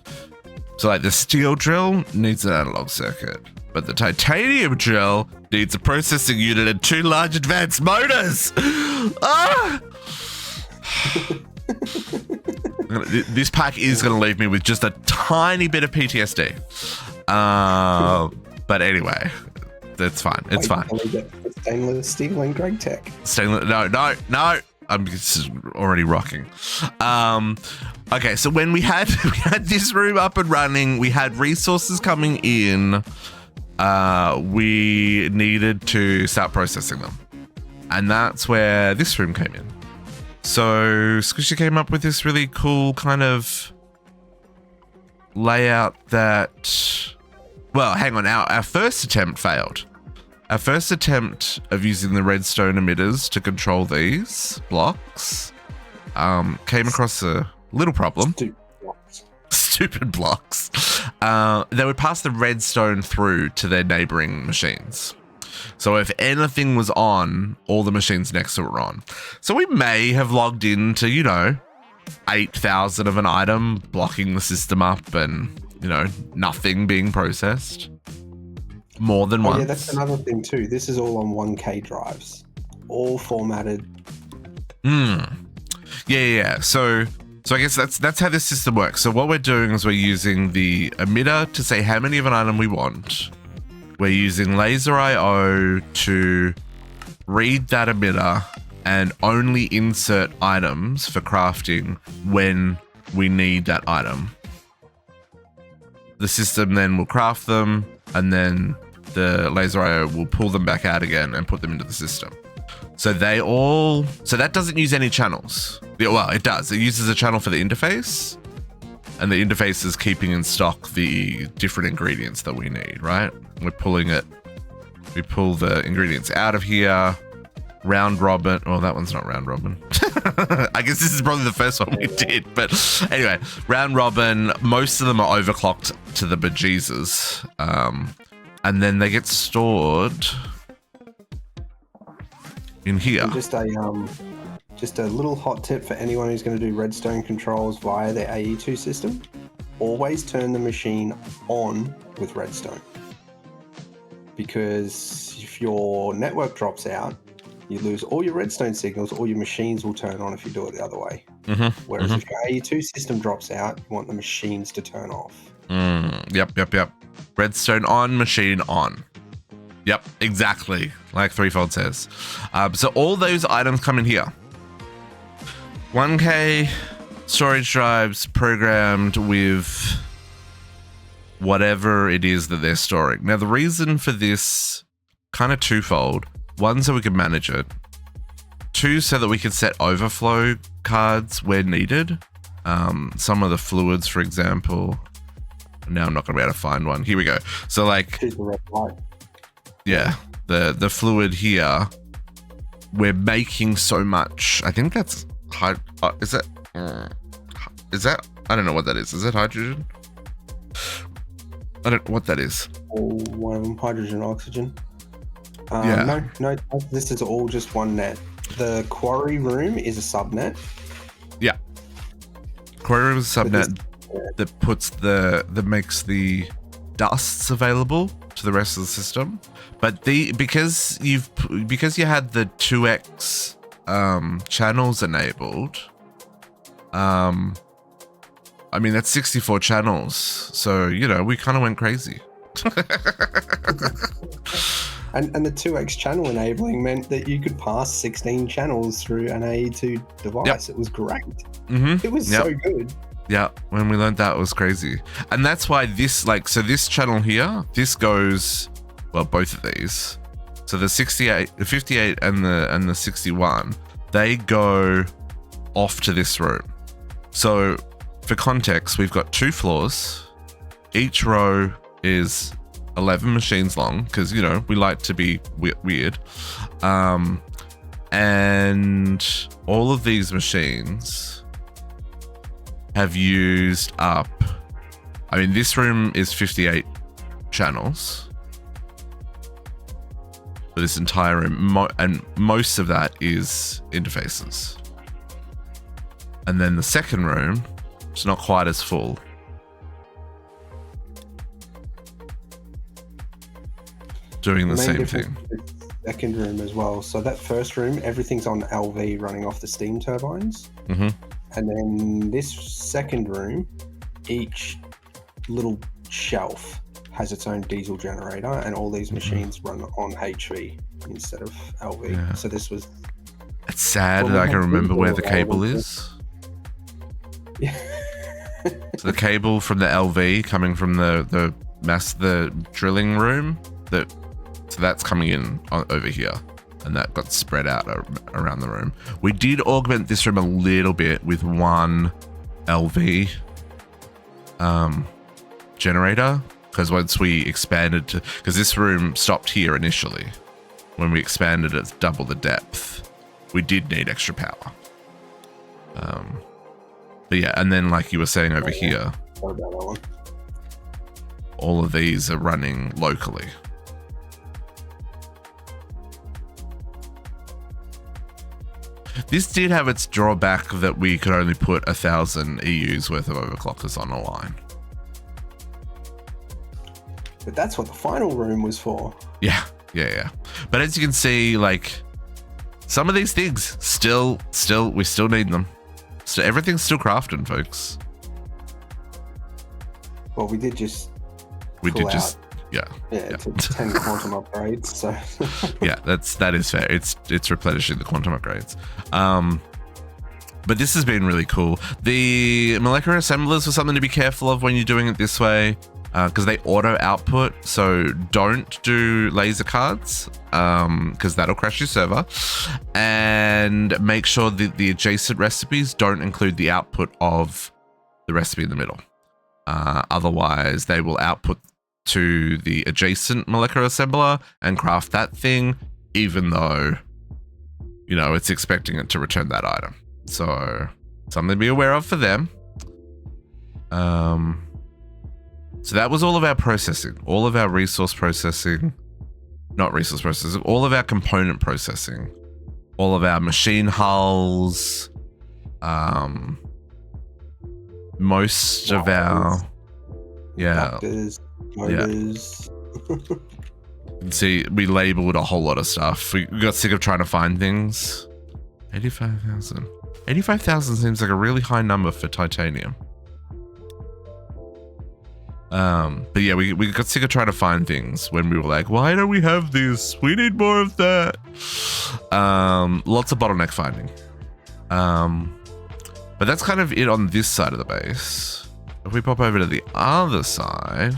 Speaker 1: So like the steel drill needs an analog circuit, but the titanium drill needs a processing unit and 2 large advanced motors. This pack is going to leave me with just a tiny bit of PTSD. But anyway, that's fine. It's fine.
Speaker 2: Stainless steel and Greg Tech.
Speaker 1: No. I'm just already rocking. Okay, so when we had this room up and running, we had resources coming in. We needed to start processing them. And that's where this room came in. So Squishy came up with this really cool kind of layout that, well, hang on, our first attempt failed. Our first attempt of using the redstone emitters to control these blocks came across a little problem. Stupid blocks. They would pass the redstone through to their neighboring machines. So if anything was on, all the machines next to it were on. So we may have logged into, 8,000 of an item blocking the system up and, you know, nothing being processed more than once.
Speaker 2: Yeah, that's another thing too. This is all on 1K drives, all formatted.
Speaker 1: Yeah. So I guess that's how this system works. So what we're doing is we're using the emitter to say how many of an item we want. We're using laser IO to read that emitter and only insert items for crafting when we need that item. The system then will craft them, and then the laser IO will pull them back out again and put them into the system. So that doesn't use any channels. Yeah, well, it does. It uses a channel for the interface, and the interface is keeping in stock the different ingredients that we need, right? We pull the ingredients out of here. Round robin. Oh, that one's not round robin. I guess this is probably the first one we did. But anyway, round robin, most of them are overclocked to the bejesus. And then they get stored in here.
Speaker 2: And just a little hot tip for anyone who's going to do redstone controls via the AE2 system. Always turn the machine on with redstone. Because if your network drops out, you lose all your redstone signals, all your machines will turn on if you do it the other way. Whereas if your AE2 system drops out, you want the machines to turn off.
Speaker 1: Yep. Redstone on, machine on. Yep, exactly. Like Threefold says. So all those items come in here. 1K storage drives programmed with whatever it is that they're storing. Now, the reason for this kind of twofold. One, so we can manage it. Two, so that we can set overflow cards where needed. Some of the fluids, for example. Now I'm not going to be able to find one. Here we go. So like, yeah, the fluid here, we're making so much. I think that's, is that, I don't know what that is. Is it hydrogen? I don't know what that is.
Speaker 2: One of them, hydrogen, oxygen.
Speaker 1: Yeah.
Speaker 2: No, this is all just one net. The quarry room is a subnet.
Speaker 1: Yeah. Quarry room is a subnet that makes the dusts available to the rest of the system. But because you had the 2x channels enabled, I mean that's 64 channels. So, you know, we kind of went crazy.
Speaker 2: And the 2x channel enabling meant that you could pass 16 channels through an AE2 device. Yep. It was great. It was so good.
Speaker 1: Yeah, when we learned that, it was crazy. And that's why this, so this channel here, this goes, well, both of these. So the 58, the 58 and the 61, they go off to this room. So for context, we've got 2 floors. Each row is 11 machines long because, you know, we like to be weird. And all of these machines have used up, I mean, this room is 58 channels for this entire room, and most of that is interfaces. And then the second room, it's not quite as full. Doing the same thing.
Speaker 2: Second room as well. So that first room, everything's on LV running off the steam turbines. And then this second room, each little shelf has its own diesel generator, and all these machines run on HV instead of LV. Yeah. So this was...
Speaker 1: It's sad that I can remember where the cable is.
Speaker 2: Yeah.
Speaker 1: So the cable from the LV coming from the drilling room, so that's coming in over here, and that got spread out around the room. We did augment this room a little bit with one LV generator, because once we expanded to, because this room stopped here initially, when we expanded it double the depth, we did need extra power. But yeah, and then like you were saying over here, all of these are running locally. This did have its drawback that we could only put 1,000 EUs worth of overclockers on a line.
Speaker 2: But that's what the final room was for.
Speaker 1: Yeah. But as you can see, like, some of these things we still need them. So everything's still crafting, folks.
Speaker 2: Well, we did just.
Speaker 1: Yeah,
Speaker 2: it's 10 quantum upgrades. So.
Speaker 1: Yeah, that is fair. It's replenishing the quantum upgrades. But this has been really cool. The molecular assemblers were something to be careful of when you're doing it this way, because they auto output. So don't do laser cards, because that'll crash your server. And make sure that the adjacent recipes don't include the output of the recipe in the middle. Otherwise, they will output to the adjacent molecular assembler and craft that thing, even though, you know, it's expecting it to return that item. So something to be aware of for them. So that was all of our processing, all of our resource processing, not resource processing, all of our component processing, all of our machine hulls, most of our,
Speaker 2: Doctors, motors.
Speaker 1: See, we labeled a whole lot of stuff. We got sick of trying to find things. 85,000. 85,000 seems like a really high number for titanium. But yeah, we got sick of trying to find things when we were like, why don't we have this? We need more of that. Lots of bottleneck finding. But that's kind of it on this side of the base. If we pop over to the other side,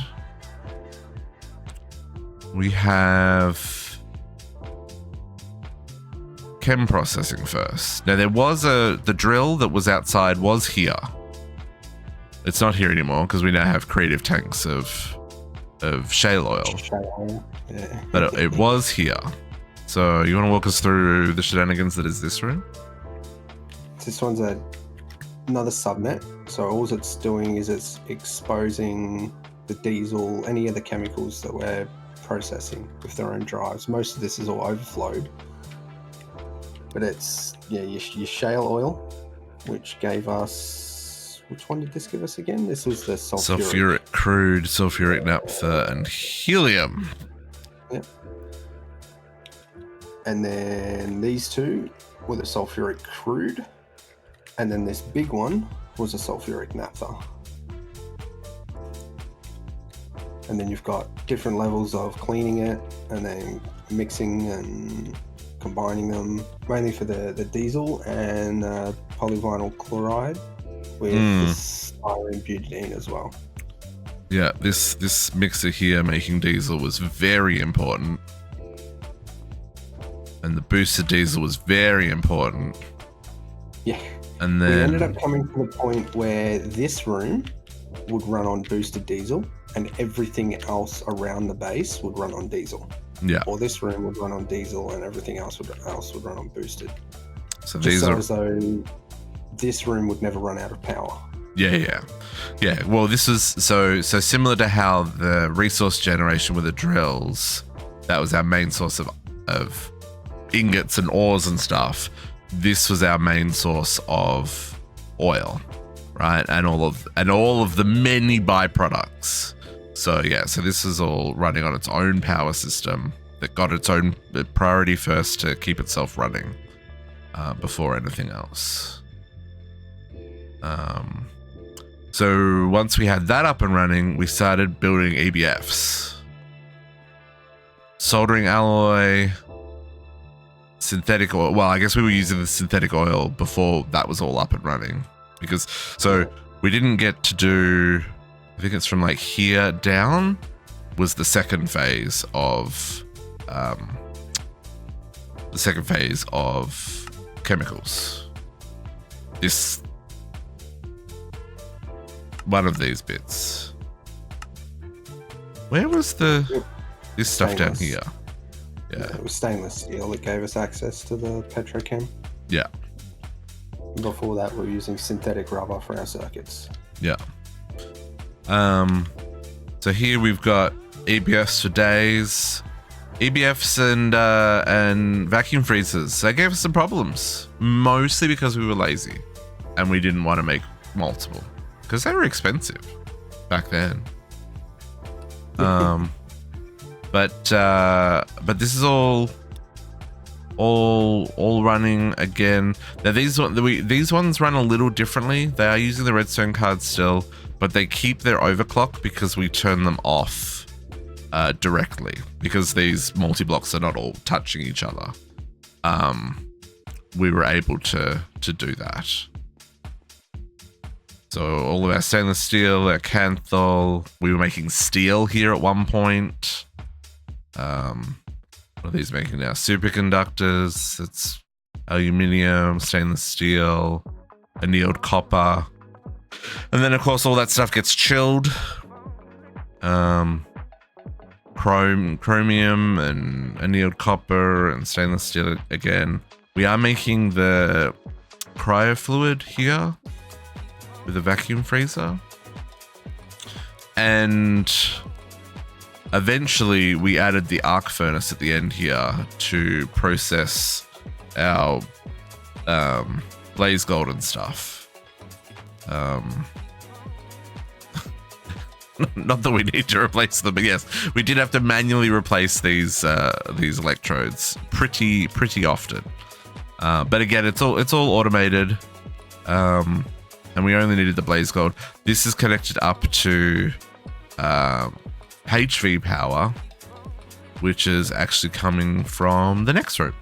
Speaker 1: we have chem processing first. Now there was the drill that was outside was here. It's not here anymore because we now have creative tanks of shale oil.
Speaker 2: Yeah.
Speaker 1: But it was here. So you want to walk us through the shenanigans that is this room?
Speaker 2: This one's another subnet. So all it's doing is it's exposing the diesel, any of the chemicals that we're processing with their own drives. Most of this is all overflowed. But it's, your shale oil, which gave us, which one did this give us again? This was the
Speaker 1: sulfuric crude, sulfuric naphtha, and helium.
Speaker 2: Yep. And then these two were the sulfuric crude. And then this big one was a sulfuric naphtha. And then you've got different levels of cleaning it and then mixing and combining them, mainly for the diesel and polyvinyl chloride with styrene butadiene as well.
Speaker 1: Yeah, this mixer here making diesel was very important. And the boosted diesel was very important.
Speaker 2: Yeah.
Speaker 1: And then
Speaker 2: we ended up coming to the point where this room would run on boosted diesel and everything else around the base would run on diesel.
Speaker 1: Yeah.
Speaker 2: Or this room would run on diesel and everything else would run on boosted.
Speaker 1: So these are
Speaker 2: as though this room would never run out of power.
Speaker 1: Yeah. Well, this is so similar to how the resource generation with the drills, that was our main source of ingots and ores and stuff. This was our main source of oil, right? And all of the many byproducts. So this is all running on its own power system that got its own priority first to keep itself running before anything else. So once we had that up and running, we started building EBFs. Soldering alloy, synthetic oil. Well, I guess we were using the synthetic oil before that was all up and running, because we didn't get to do, I think it's from like here down was the second phase of chemicals. This one of these bits. Where was this stuff down here? Yeah,
Speaker 2: it was stainless steel that gave us access to the petrochem.
Speaker 1: Yeah.
Speaker 2: Before that, we were using synthetic rubber for our circuits.
Speaker 1: Yeah. So here we've got EBFs for days, EBFs and vacuum freezers. They gave us some problems, mostly because we were lazy and we didn't want to make multiple because they were expensive back then. But this is all running again. Now these ones run a little differently. They are using the redstone cards still, but they keep their overclock because we turn them off directly because these multi-blocks are not all touching each other. We were able to do that. So all of our stainless steel, our canthal, we were making steel here at one point. What are these making now? Superconductors. It's aluminium, stainless steel, annealed copper. And then of course all that stuff gets chilled. Chromium and annealed copper and stainless steel again. We are making the cryo fluid here with a vacuum freezer. And eventually we added the arc furnace at the end here to process our blaze gold and stuff. Not that we need to replace them, but yes, we did have to manually replace these electrodes pretty often. But again, it's all automated, and we only needed the blaze gold. This is connected up to HV power, which is actually coming from the next room.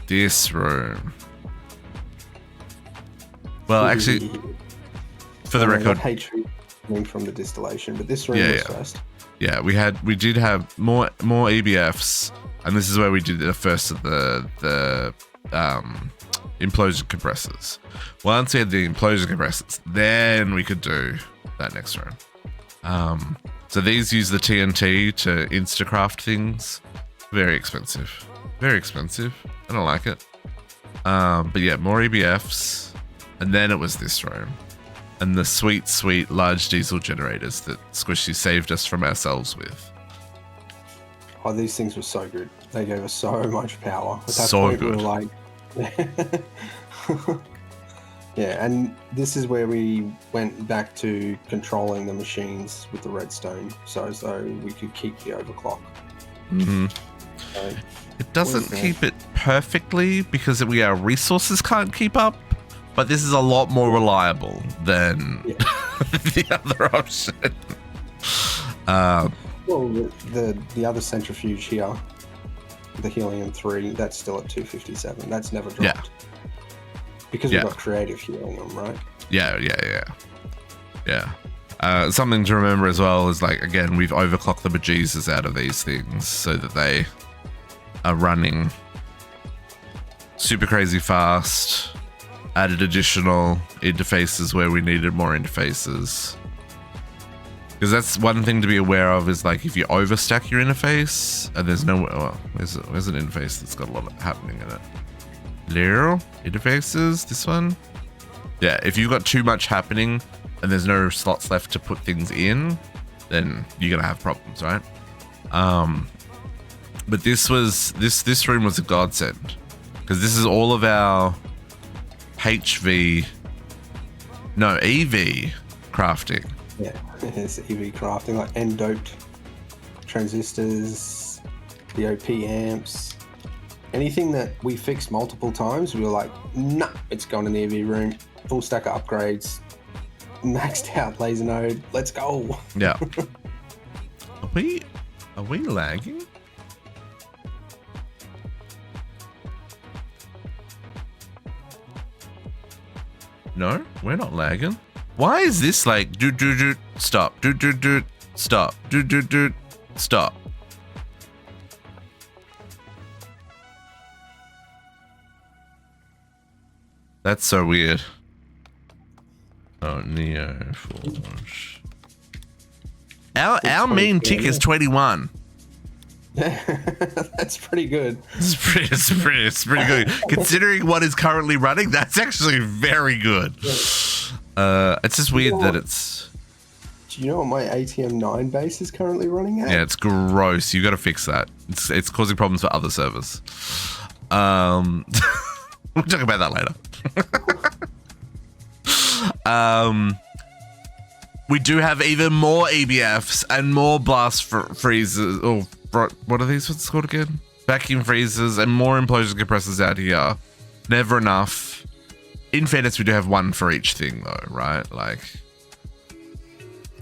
Speaker 1: This room. Well, actually, for the record,
Speaker 2: HV coming from the distillation, but this room was first.
Speaker 1: Yeah, we did have more EBFs, and this is where we did the first of the implosion compressors. Once we had the implosion compressors, then we could do that next room. So these use the TNT to instacraft things. Very expensive. Very expensive. I don't like it. But yeah, more EBFs. And then it was this room. And the sweet, sweet large diesel generators that Squishy saved us from ourselves with.
Speaker 2: Oh, these things were so good. They gave us so much power. At that
Speaker 1: so
Speaker 2: point,
Speaker 1: good.
Speaker 2: We were like... Yeah, and this is where we went back to controlling the machines with the redstone, so as though we could keep the overclock.
Speaker 1: Mm-hmm.
Speaker 2: So,
Speaker 1: it doesn't keep it perfectly because our resources can't keep up. But this is a lot more reliable than the other option.
Speaker 2: Well, the other centrifuge here, the helium-3, that's still at 257. That's never dropped.
Speaker 1: Yeah.
Speaker 2: Because we've got creative helium, right?
Speaker 1: Yeah. Something to remember as well is, like, again, we've overclocked the bejesus out of these things so that they are running super crazy fast. Added additional interfaces where we needed more interfaces. Because that's one thing to be aware of is, like, if you overstack your interface and there's no... Oh, there's an interface that's got a lot happening in it. Little interfaces, this one. Yeah, if you've got too much happening and there's no slots left to put things in, then you're going to have problems, right? But this room was a godsend. Because this is all of our... EV crafting.
Speaker 2: Yeah, it's EV crafting, like N-doped transistors, DOP amps, anything that we fixed multiple times, we were like, nah, it's going in the EV room, full stack of upgrades, maxed out laser node, let's go.
Speaker 1: Yeah. Are we lagging? No, we're not lagging. Why is this like stop, stop, stop? That's so weird. Oh, Neo Forge. Our main tick is 21.
Speaker 2: That's pretty good.
Speaker 1: It's pretty good. Considering what is currently running, that's actually very good. It's just weird that it's...
Speaker 2: Do you know what my ATM9 base is currently running at?
Speaker 1: Yeah, it's gross. You got to fix that. It's causing problems for other servers. We'll talk about that later. We do have even more EBFs and more blast freezers. Or what are these? What's it called again? Vacuum freezers and more implosion compressors out here. Never enough. In fairness, we do have one for each thing, though, right? Like,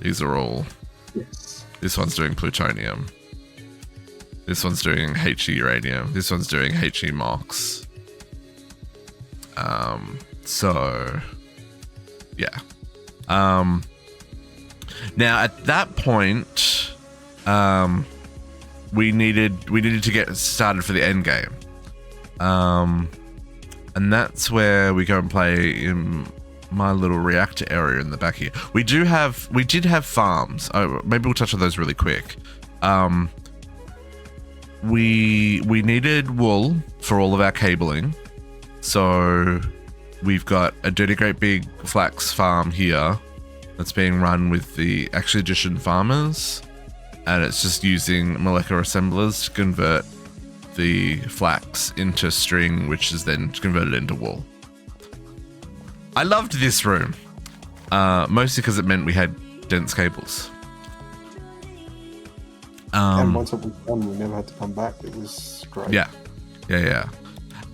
Speaker 1: these are all.
Speaker 2: Yes.
Speaker 1: This one's doing plutonium. This one's doing HE uranium. This one's doing HE MOX. So, yeah. Now at that point, we needed to get started for the end game. And that's where we go and play in my little reactor area in the back here. We did have farms. Oh, maybe we'll touch on those really quick. We needed wool for all of our cabling. So we've got a dirty great big flax farm here that's being run with the Action Edition farmers, and it's just using molecular assemblers to convert the flax into string, which is then converted into wool. I loved this room, mostly because it meant we had dense cables.
Speaker 2: And once it was done, we never had to come back. It was great.
Speaker 1: Yeah.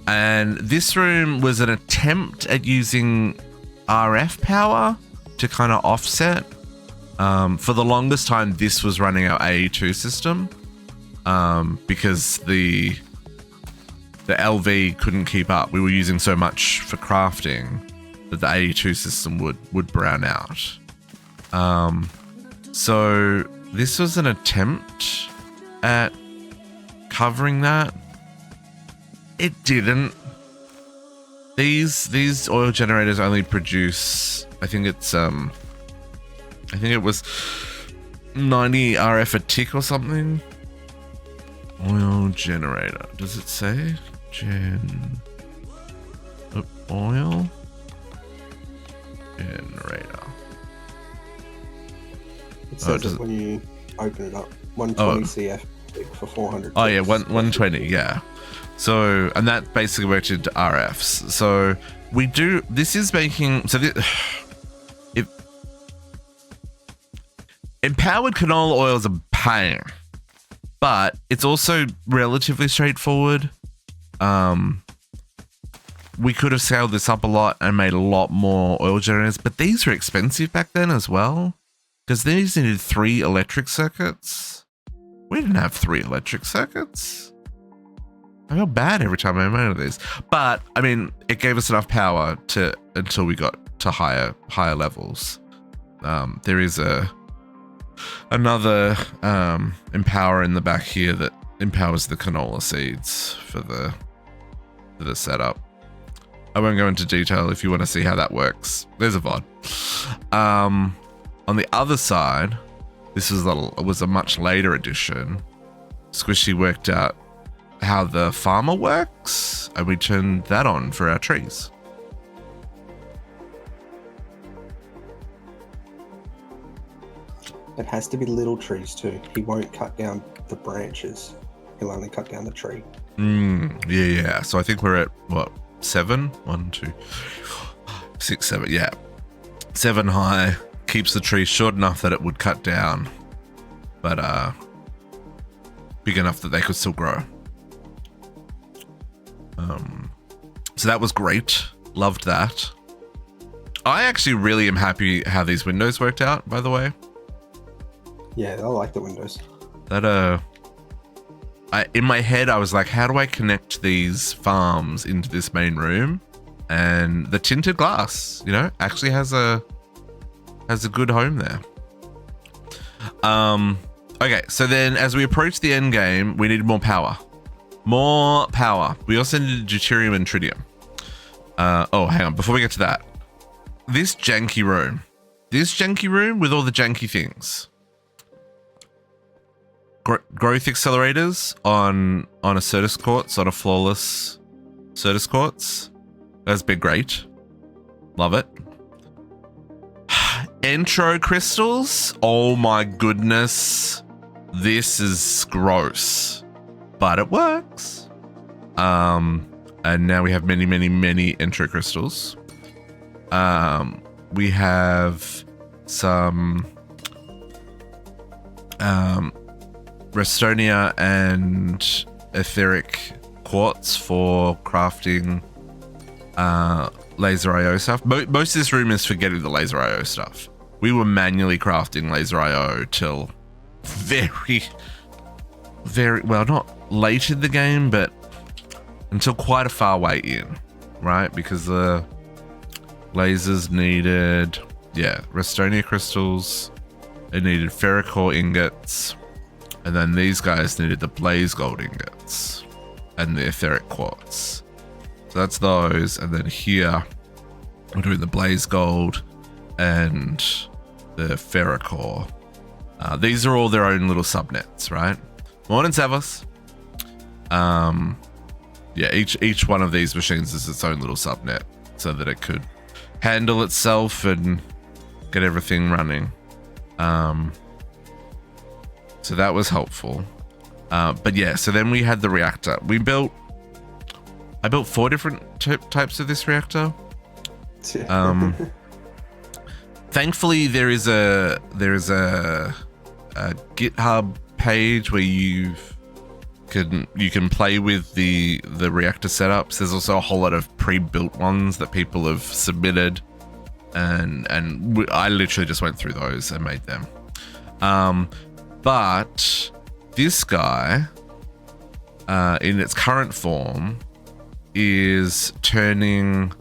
Speaker 1: And this room was an attempt at using RF power to kind of offset. For the longest time, this was running our AE2 system because the LV couldn't keep up. We were using so much for crafting that the AE2 system would brown out. So this was an attempt at covering that. It didn't. These oil generators only produce, I think it was 90 RF a tick or something. Oil generator. Does it say? Oil generator.
Speaker 2: It says it when you open it up. 120 CF for 400.
Speaker 1: Oh yeah, 120, yeah. So, and that basically worked into RFs. So we do, this is making, so empowered canola oil is a pain, but it's also relatively straightforward. We could have scaled this up a lot and made a lot more oil generators, but these were expensive back then as well, because these needed 3 electric circuits. We didn't have 3 electric circuits. I feel bad every time I made one of these, but I mean, it gave us enough power until we got to higher levels. There is another empower in the back here that empowers the canola seeds for the setup. I won't go into detail if you want to see how that works. There's a VOD. On the other side, this was a much later edition. Squishy worked out how the farmer works, and we turned that on for our trees.
Speaker 2: It has to be little trees too. He won't cut down the branches. He'll only cut down the tree.
Speaker 1: Yeah. So I think we're at what, 7? 1, 2, 3, 4, 5, 6, 7. Yeah, 7 high keeps the tree short enough that it would cut down, but big enough that they could still grow. So that was great. Loved that. I actually really am happy how these windows worked out, by the way.
Speaker 2: Yeah, I like the windows.
Speaker 1: That in my head I was like, how do I connect these farms into this main room? And the tinted glass, actually has a good home there. Okay, so then as we approach the end game, we needed more power. More power. We also needed deuterium and tritium. Hang on. Before we get to that, this janky room with all the janky things. Growth accelerators on a Certus quartz, on a flawless Certus quartz. That's been great. Love it. Intro crystals. Oh my goodness. This is gross. But it works. And now we have many, many, many intro crystals. We have some Restonia and etheric quartz for crafting laser IO stuff. Most of this room is for getting the laser IO stuff. We were manually crafting laser IO till very, well, not late in the game, but until quite a far way in, right? Because the lasers needed, Restonia crystals, it needed ferrocore ingots, and then these guys needed the blaze gold ingots and the etheric quartz. So that's those, and then here we're doing the blaze gold and the ferrocore. These are all their own little subnets, right? Morning, Savos. Each one of these machines is its own little subnet so that it could handle itself and get everything running. So that was helpful. But yeah, so then we had the reactor. I built 4 different types of this reactor. Thankfully, there is a GitHub page where you can play with the reactor setups. There's also a whole lot of pre-built ones that people have submitted, and I literally just went through those and made them. But this guy, in its current form, is turning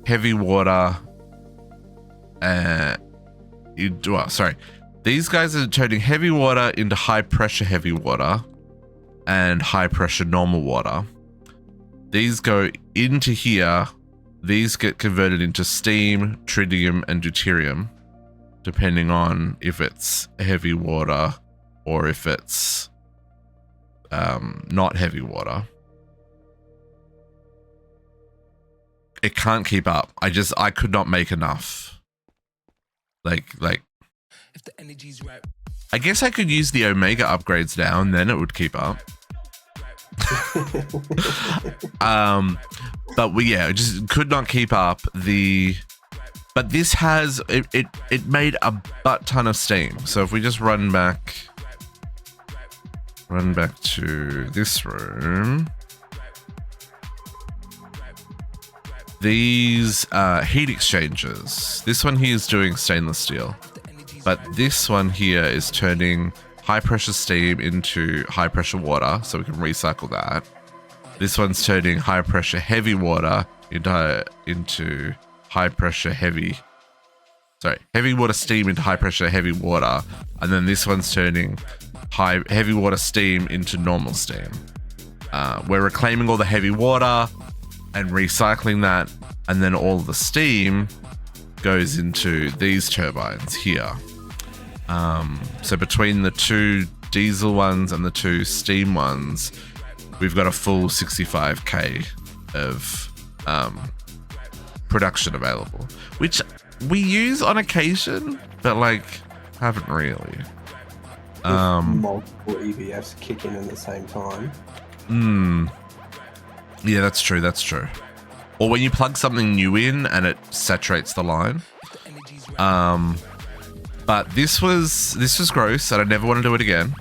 Speaker 1: heavy water. These guys are turning heavy water into high pressure heavy water and high pressure normal water. These go into here. These get converted into steam, tritium, and deuterium, depending on if it's heavy water or if it's not heavy water. It can't keep up. I could not make enough. Like if the energy's right. I guess I could use the Omega upgrades now and then it would keep up. But it just could not keep up. But this has it made a butt ton of steam. So if we just run back to this room, these heat exchangers. This one here is doing stainless steel, but this one here is turning high pressure steam into high pressure water, so we can recycle that. This one's turning high pressure heavy water into high pressure heavy water steam into high pressure heavy water, and then this one's turning heavy water steam into normal steam. We're reclaiming all the heavy water and recycling that, and then all the steam goes into these turbines here. So between the 2 diesel ones and the 2 steam ones, we've got a full 65k of production available, which we use on occasion, but haven't really.
Speaker 2: Multiple EVFs kicking in at the same time.
Speaker 1: Yeah, that's true. Or when you plug something new in and it saturates the line. But this was gross, and I never want to do it again.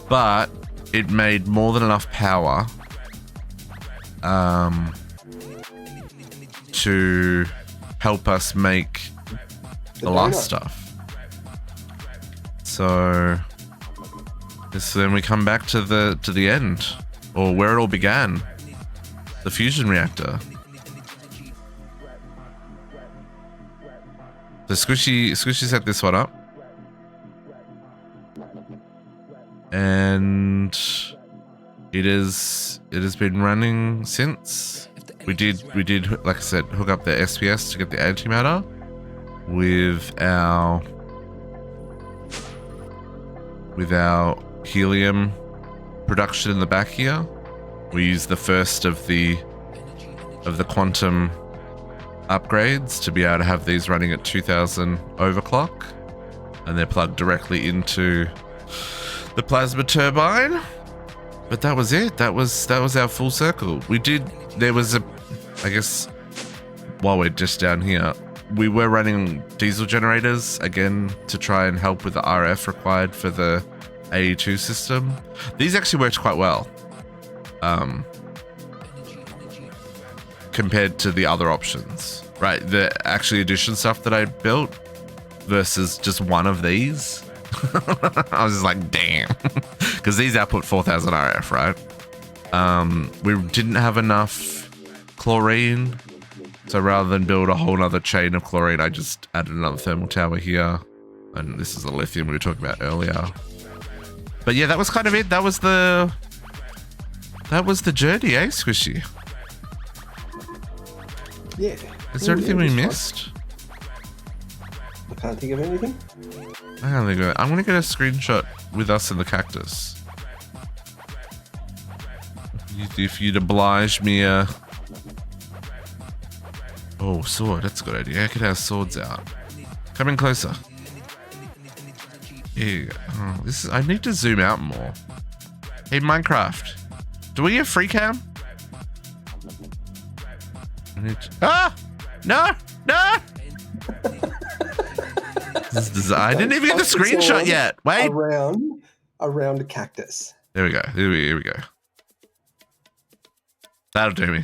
Speaker 1: But it made more than enough power to help us make the last stuff. So then we come back to the end, or where it all began, the fusion reactor. So Squishy set this one up, and it has been running since. We did, like I said, hook up the SPS to get the antimatter with our helium production in the back here. We used the first of the quantum upgrades to be able to have these running at 2000 overclock, and they're plugged directly into the plasma turbine. But that was it. That was our full circle. There was I guess while we're just down here, we were running diesel generators again to try and help with the RF required for the AE2 system. These actually worked quite well compared to the other options, right? The actually addition stuff that I built versus just one of these. I was just like, damn, because these output 4000 RF, right? We didn't have enough chlorine, so rather than build a whole other chain of chlorine, I just added another thermal tower here, and this is the lithium we were talking about earlier. But yeah, that was kind of it. That was the journey, eh, Squishy?
Speaker 2: Yeah.
Speaker 1: Is there anything we missed?
Speaker 2: I can't think of anything.
Speaker 1: I can't think of it. I'm gonna get a screenshot with us in the cactus. If you'd oblige me, oh, sword. That's a good idea. I could have swords out. Come in closer. Here you go. Oh, I need to zoom out more. Hey, Minecraft. Do we have free cam? No! I didn't even get the screenshot yet. Wait.
Speaker 2: Around a cactus.
Speaker 1: There we go. Here we go. That'll do me.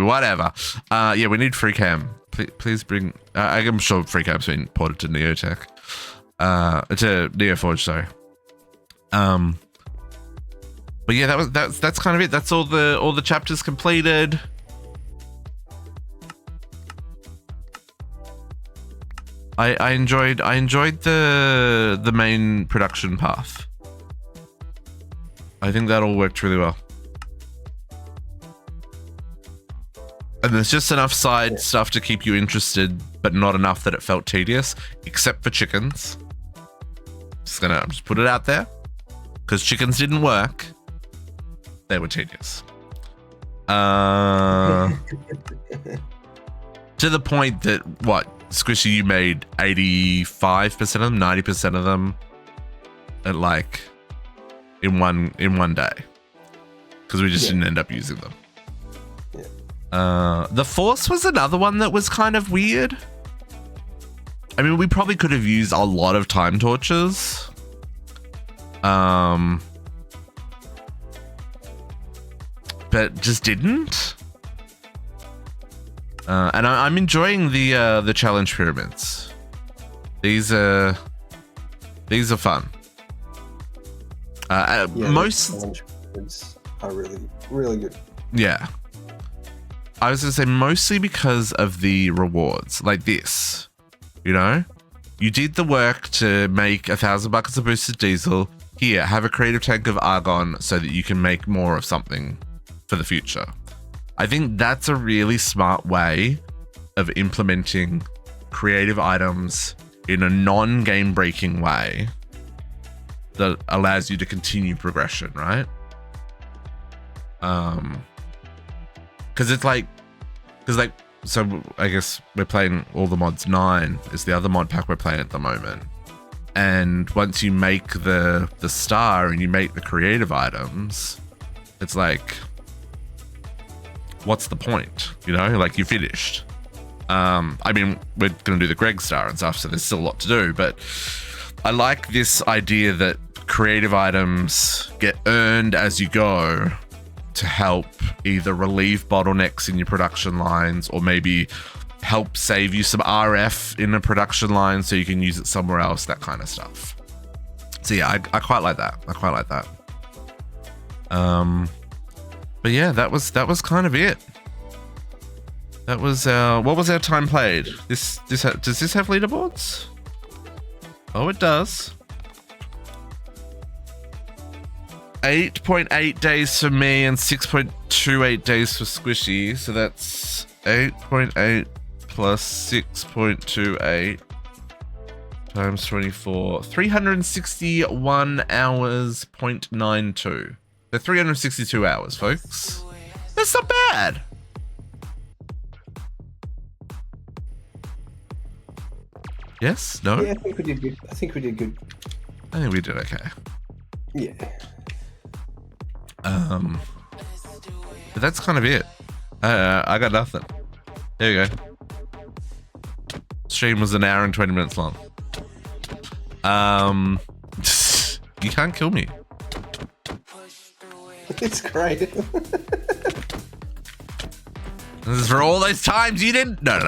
Speaker 1: Whatever. Yeah, we need free cam. Please bring. I'm sure free cam's been ported to NeoTech. To NeoForge, sorry. But yeah, that's kind of it. That's all the chapters completed. I enjoyed the main production path. I think that all worked really well. And there's just enough side stuff to keep you interested, but not enough that it felt tedious, except for chickens. Just put it out there, because chickens didn't work. They were tedious. To the point that, Squishy, you made 85% of them, 90% of them at in one day, because we just didn't end up using them. The Force was another one that was kind of weird. I mean, we probably could have used a lot of time torches. But just didn't. And I'm enjoying the challenge pyramids. These are fun. Most
Speaker 2: challenge pyramids are really good.
Speaker 1: Yeah. I was gonna say mostly because of the rewards, like this. You know, you did the work to make 1,000 buckets of boosted diesel. Here, have a creative tank of argon so that you can make more of something for the future. I think that's a really smart way of implementing creative items in a non-game breaking way that allows you to continue progression, right? So I guess we're playing all the mods. 9 is the other mod pack we're playing at the moment. And once you make the star and you make the creative items, it's like, what's the point? You know, like, you finished. I mean, we're going to do the Greg star and stuff, so there's still a lot to do, but I like this idea that creative items get earned as you go to help either relieve bottlenecks in your production lines or maybe help save you some RF in a production line so you can use it somewhere else, that kind of stuff. So yeah, I quite like that. But yeah, that was kind of it. That was what was our time played? Does this have leaderboards? Oh, it does. 8.8 days for me and 6.28 days for Squishy. So that's 8.8 plus 6.28 times 24. 361 hours, 0.92. So 362 hours, folks. That's not bad. Yes? No?
Speaker 2: Yeah, I think we did good. I think we did good.
Speaker 1: I think we did okay.
Speaker 2: Yeah.
Speaker 1: But that's kind of it. I got nothing. There you go. Stream was an hour and 20 minutes long. You can't kill me.
Speaker 2: It's great.
Speaker 1: This is for all those times you didn't. No.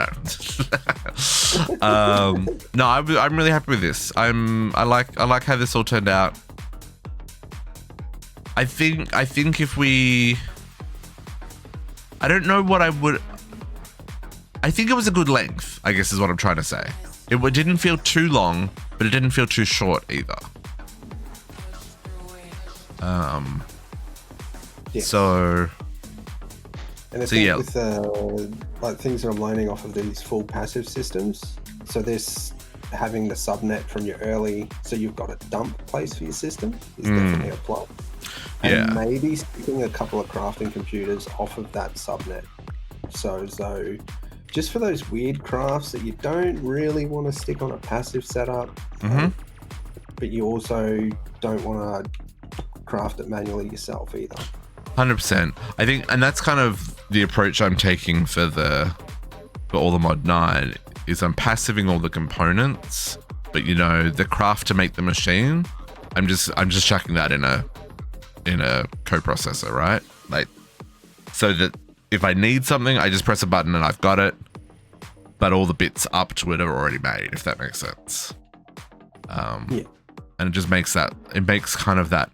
Speaker 1: No, I'm really happy with this. I like how this all turned out. I think if we, I don't know what I would. I think it was a good length, I guess is what I'm trying to say. It didn't feel too long, but it didn't feel too short either.
Speaker 2: Yeah.
Speaker 1: So.
Speaker 2: And I think with like things that I'm learning off of these full passive systems, so this having the subnet from your early, so you've got a dump place for your system is definitely a plus. And maybe sticking a couple of crafting computers off of that subnet. So just for those weird crafts that you don't really want to stick on a passive setup, but you also don't want to craft it manually yourself either.
Speaker 1: 100%. I think, and that's kind of the approach I'm taking for all the Mod 9 is I'm passiving all the components, but you know, the craft to make the machine, I'm just chucking that in a coprocessor, right? Like, so that if I need something, I just press a button and I've got it, but all the bits up to it are already made, if that makes sense. And it just makes kind of that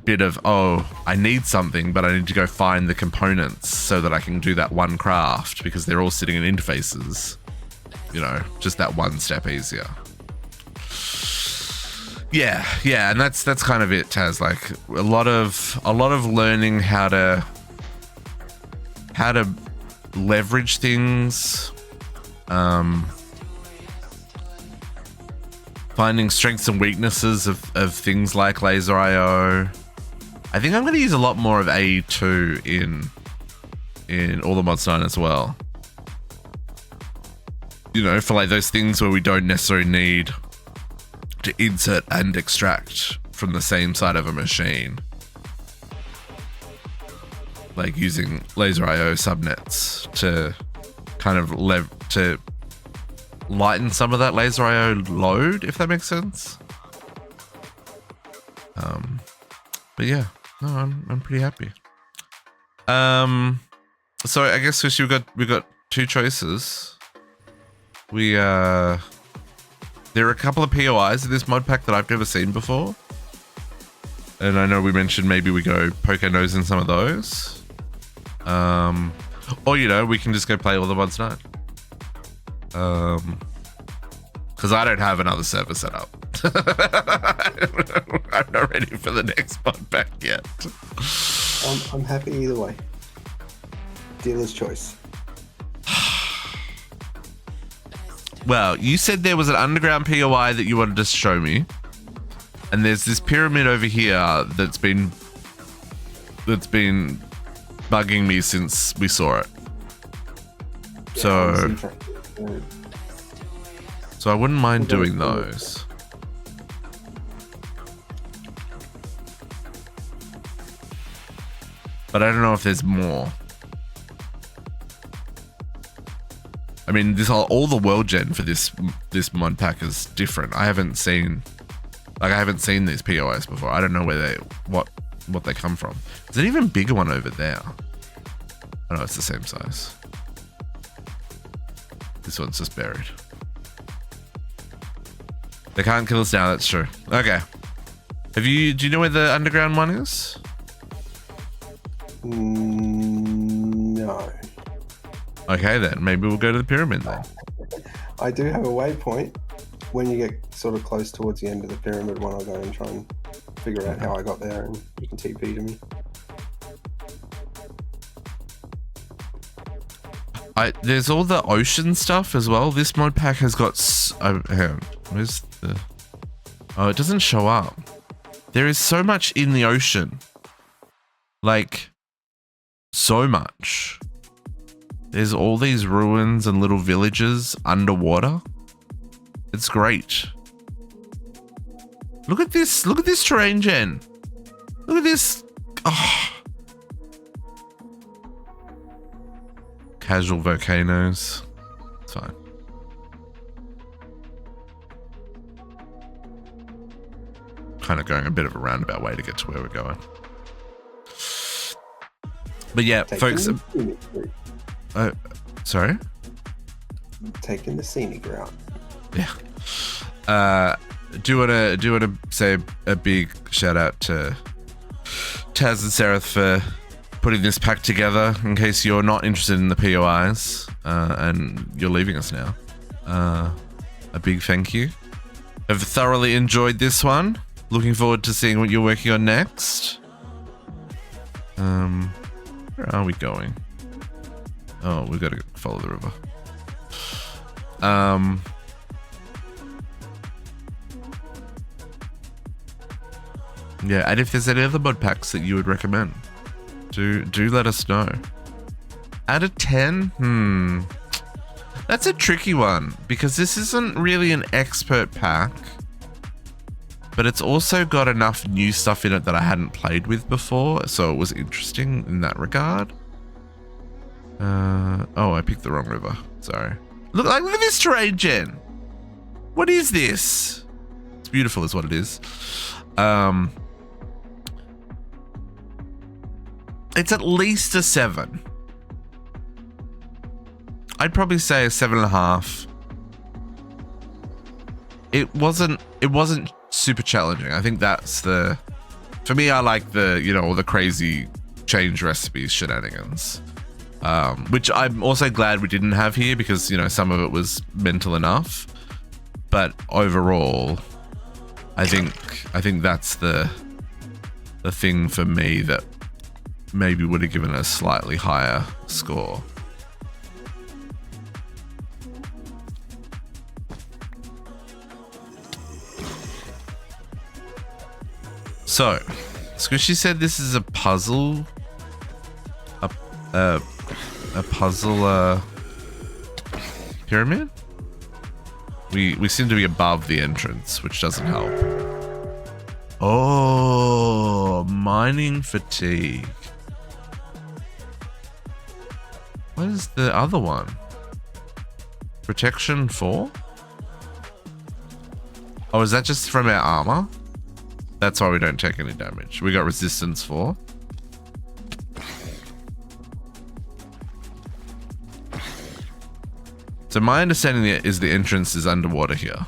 Speaker 1: bit of, oh, I need something, but I need to go find the components so that I can do that one craft because they're all sitting in interfaces. You know, just that one step easier. Yeah, and that's kind of it, Taz. Like a lot of learning how to leverage things, finding strengths and weaknesses of things like laser IO. I think I'm going to use a lot more of AE2 in all the Mods 9 as well. You know, for like those things where we don't necessarily need to insert and extract from the same side of a machine. Like using laser IO subnets to kind of to lighten some of that laser IO load, if that makes sense. But yeah, no, I'm pretty happy. So I guess we got two choices. There are a couple of POIs in this mod pack that I've never seen before, and I know we mentioned maybe we go poke our nose in some of those. Or you know, we can just go play all the Mods 9. Because I don't have another server set up. I'm not ready for the next mod pack yet.
Speaker 2: I'm happy either way. Dealer's choice.
Speaker 1: Well, you said there was an underground POI that you wanted to show me, and there's this pyramid over here that's been bugging me since we saw it. So I wouldn't mind doing those. But I don't know if there's more. I mean, all the world gen for this mod pack is different. I haven't seen these POIs before. I don't know what they come from. There's an even bigger one over there. Oh no, it's the same size. This one's just buried. They can't kill us now, that's true. Okay. Do you know where the underground one is?
Speaker 2: No.
Speaker 1: Okay then, maybe we'll go to the pyramid then.
Speaker 2: I do have a waypoint. When you get sort of close towards the end of the pyramid one, I'll go and try and figure out how I got there, and you can TP to me.
Speaker 1: There's all the ocean stuff as well. This mod pack has got... hang on, where's the... Oh, it doesn't show up. There is so much in the ocean. Like, so much. There's all these ruins and little villages underwater. It's great. Look at this. Look at this terrain gen. Look at this. Oh. Casual volcanoes. It's fine. Kind of going a bit of a roundabout way to get to where we're going. But yeah, folks. Sorry?
Speaker 2: Taking the scenic route.
Speaker 1: Yeah. Do wanna say a big shout out to Taz and Seraph for putting this pack together in case you're not interested in the POIs and you're leaving us now. A big thank you. I've thoroughly enjoyed this one. Looking forward to seeing what you're working on next. Where are we going? Oh, we've got to follow the river. Yeah, and if there's any other mod packs that you would recommend, do let us know. Out of 10? That's a tricky one because this isn't really an expert pack, but it's also got enough new stuff in it that I hadn't played with before, so it was interesting in that regard. Oh, I picked the wrong river. Sorry. Look at this terrain gen. What is this? It's beautiful is what it is. It's at least a 7. I'd probably say a 7.5. It wasn't super challenging. I think that's for me, I like all the crazy change recipes shenanigans. Which I'm also glad we didn't have here because, some of it was mental enough. But overall, I think that's the thing for me that maybe would have given a slightly higher score. So, Squishy said this is a puzzle. A puzzle pyramid? We seem to be above the entrance, which doesn't help. Oh, mining fatigue. What is the other one? Protection 4? Oh, is that just from our armor? That's why we don't take any damage. We got resistance 4. So my understanding is the entrance is underwater here.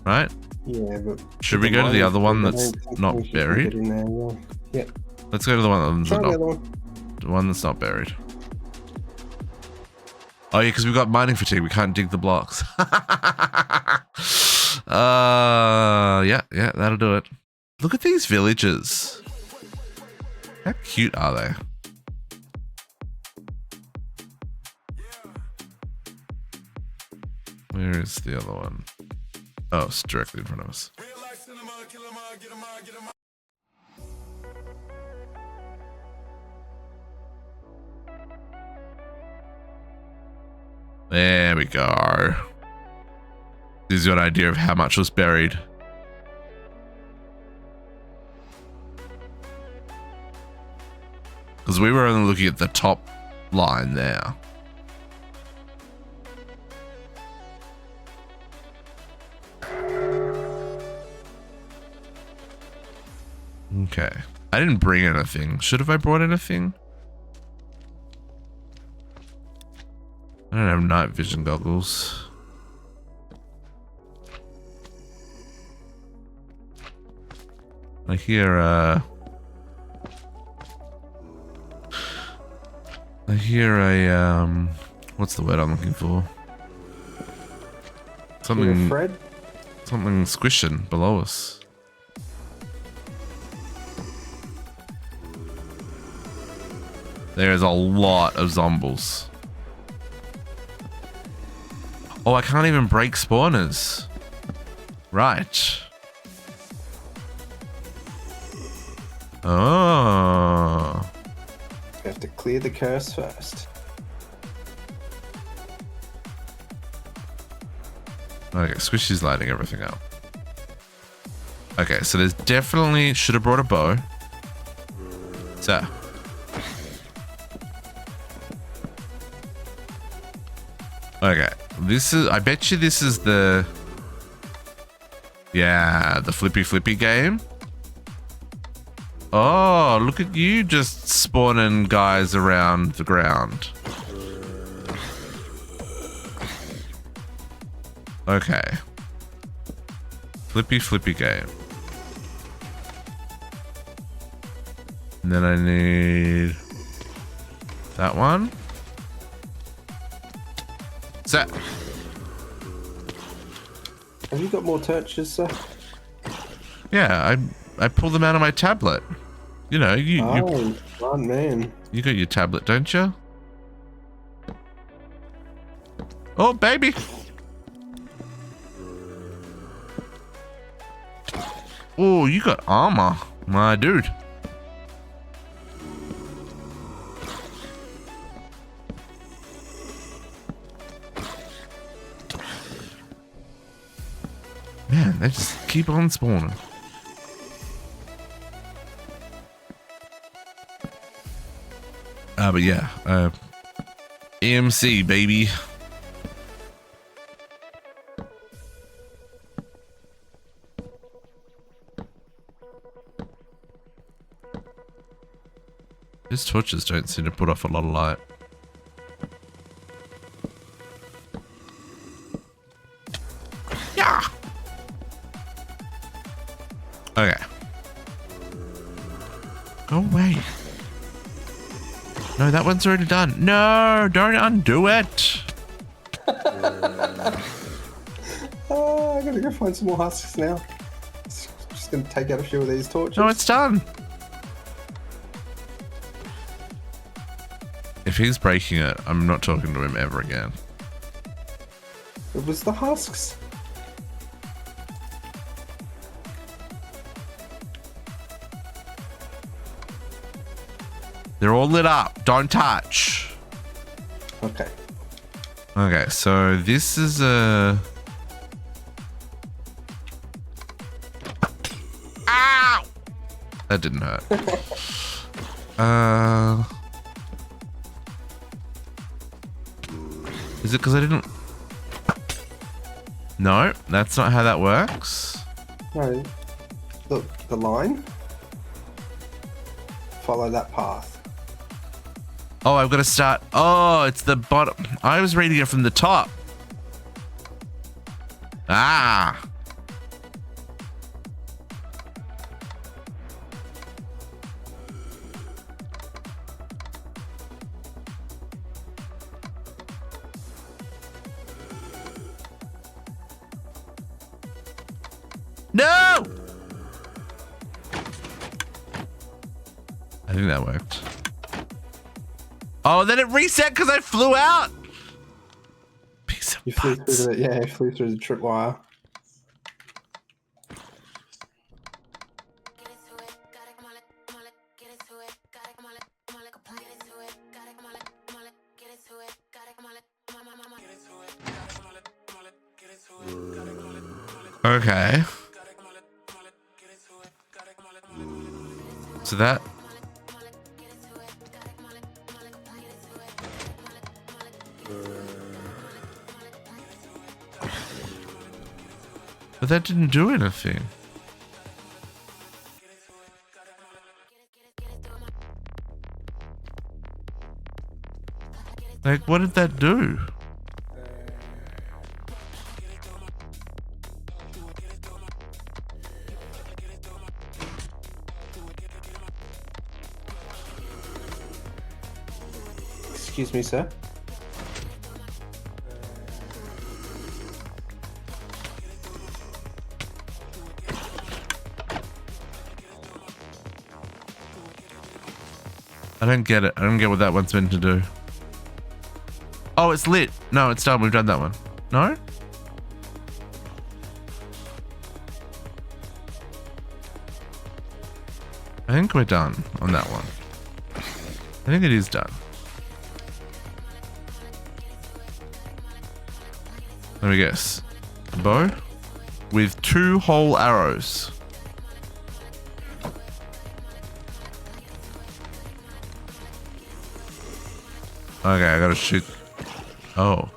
Speaker 1: Right?
Speaker 2: Yeah, but...
Speaker 1: Should we go to the other one that's not buried?
Speaker 2: Yeah.
Speaker 1: Let's go to the one that's
Speaker 2: Try
Speaker 1: not... The one that's not buried. Oh yeah, because we've got mining fatigue. We can't dig the blocks. Yeah, that'll do it. Look at these villages. How cute are they? Where is the other one? Oh, it's directly in front of us. There we go. This is your idea of how much was buried. Because we were only looking at the top line there. Okay. I didn't bring anything. Should have I brought anything? I don't have night vision goggles. I hear what's the word I'm looking for? Something squishing below us. There's a lot of zombies. Oh, I can't even break spawners. Right. Oh.
Speaker 2: You have to clear the curse first.
Speaker 1: Okay, Squishy's lighting everything up. Okay, so there's definitely... Should have brought a bow. So. Okay, this is... I bet you this is the... Yeah, the flippy game. Oh, look at you just spawning guys around the ground. Okay. Flippy game. And then I need that one. Set.
Speaker 2: Have you got more torches, sir?
Speaker 1: Yeah, I pull them out of my tablet. You know, you
Speaker 2: fun man.
Speaker 1: You got your tablet, don't you? Oh, baby. Oh, you got armor, my dude. Man, they just keep on spawning. But yeah, EMC, baby. These torches don't seem to put off a lot of light. Yeah. Okay. Go away. No, that one's already done. No, don't undo it.
Speaker 2: Oh, I gotta go find some more husks now. Just gonna take out a few of these torches.
Speaker 1: No, it's done. If he's breaking it, I'm not talking to him ever again.
Speaker 2: It was the husks.
Speaker 1: They're all lit up. Don't touch.
Speaker 2: Okay.
Speaker 1: Okay, so this is a... Ow! That didn't hurt. Is it because I didn't... No, that's not how that works.
Speaker 2: No. The line. Follow that path.
Speaker 1: Oh, I've got to start... Oh, it's the bottom. I was reading it from the top. Ah. No! I think that worked. Oh, then it reset because I flew out. Piece of
Speaker 2: You flew through you flew through the tripwire.
Speaker 1: Okay. So that... But that didn't do anything. Like, what did that do?
Speaker 2: Excuse me, sir.
Speaker 1: I don't get it. I don't get what that one's meant to do. Oh, it's lit. No, it's done. We've done that one. No? I think we're done on that one. I think it is done. Let me guess. bow with 2 whole arrows. Okay, I gotta shoot. Oh.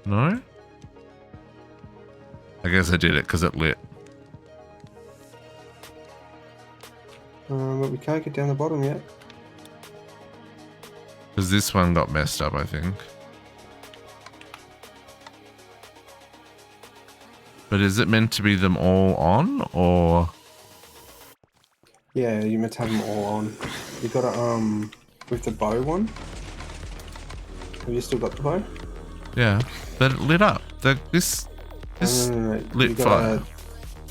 Speaker 1: No? I guess I did it because it lit.
Speaker 2: But we can't get down the bottom yet.
Speaker 1: Because this one got messed up, I think. But is it meant to be them all on, or?
Speaker 2: Yeah, you meant to have them all on. You got to, with the bow one. Have you still got the bow?
Speaker 1: Yeah, but it lit up. This
Speaker 2: No.
Speaker 1: lit
Speaker 2: You
Speaker 1: fire.
Speaker 2: gotta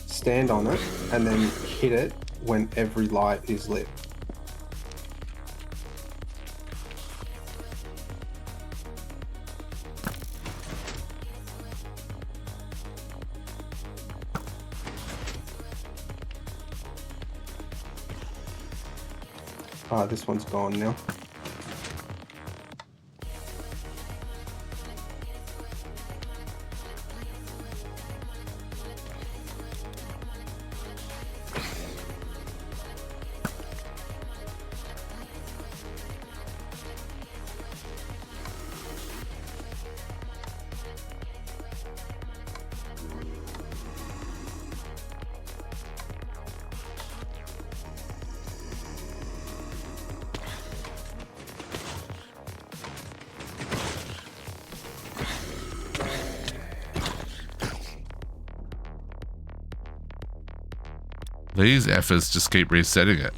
Speaker 2: stand on it and then hit it when every light is lit. Ah, this one's gone now.
Speaker 1: These efforts just keep resetting it.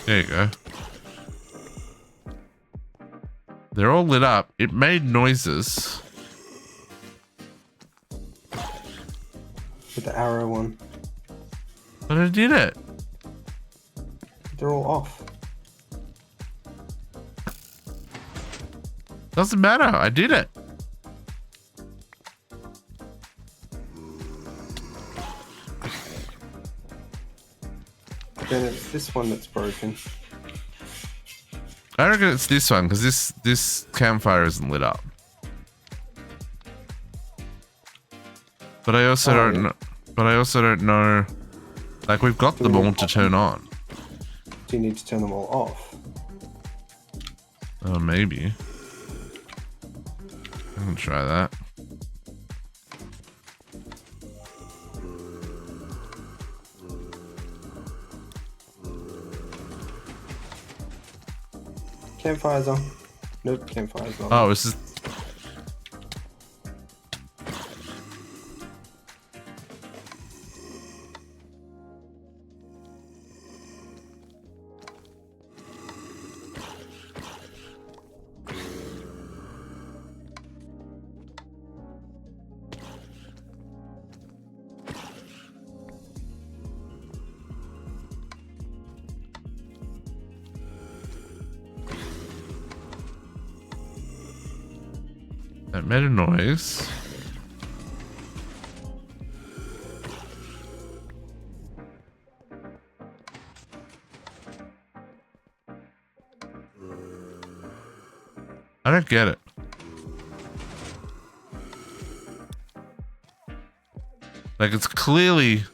Speaker 1: There you go. They're all lit up. It made noises.
Speaker 2: With the arrow one.
Speaker 1: But I did it.
Speaker 2: They're all off.
Speaker 1: Doesn't matter. I did it.
Speaker 2: Then it's this one that's broken.
Speaker 1: I reckon it's this one because this campfire isn't lit up. But I also don't know. But I also don't know. Like we've got them all to turn on.
Speaker 2: Do you need to turn them all off?
Speaker 1: Oh, maybe. I can try that.
Speaker 2: Campfire's on. Nope, campfire's on.
Speaker 1: Oh, it's just. That made a noise. I don't get it. Like it's clearly.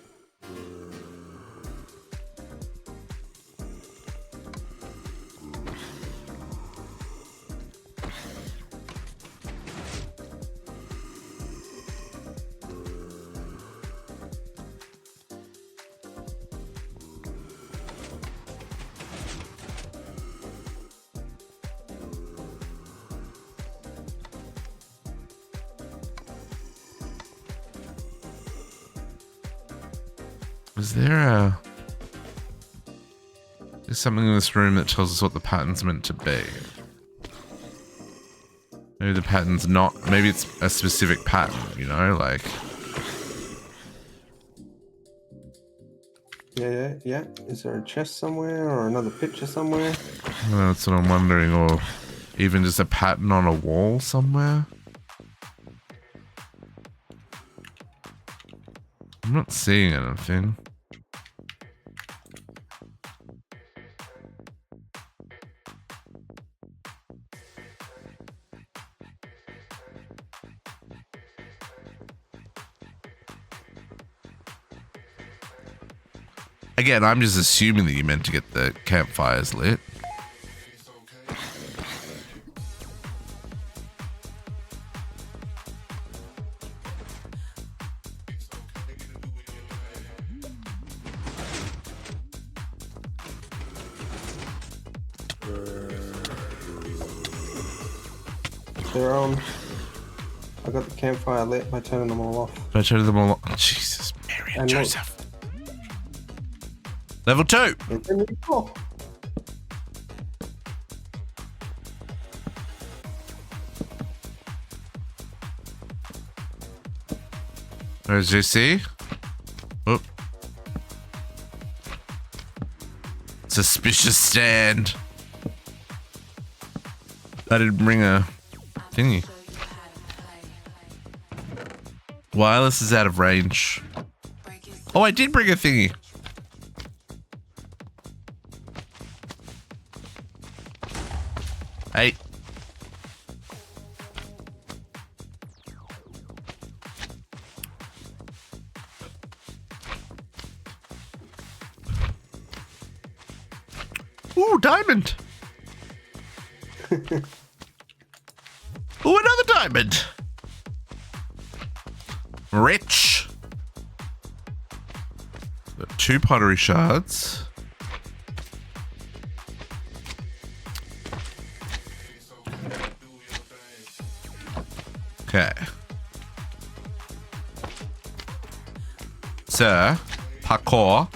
Speaker 1: Is there There's something in this room that tells us what the pattern's meant to be. Maybe the pattern's not, maybe it's a specific pattern, you know, like.
Speaker 2: Yeah. Is there a chest somewhere or another picture somewhere?
Speaker 1: That's what I'm wondering, or even just a pattern on a wall somewhere. I'm not seeing anything. Again, I'm just assuming that you meant to get the campfires lit.
Speaker 2: They're on. I got the campfire lit by turning them all off.
Speaker 1: By turning them all off. Jesus, Mary and Joseph. Level 2.
Speaker 2: It's in the floor.
Speaker 1: Where's JC? Oh. Suspicious stand. I didn't bring a thingy. Wireless is out of range. Oh, I did bring a thingy. Hey. Ooh, diamond. Ooh, another diamond. Rich. Got 2 pottery shards. Okay. Sir, parkour.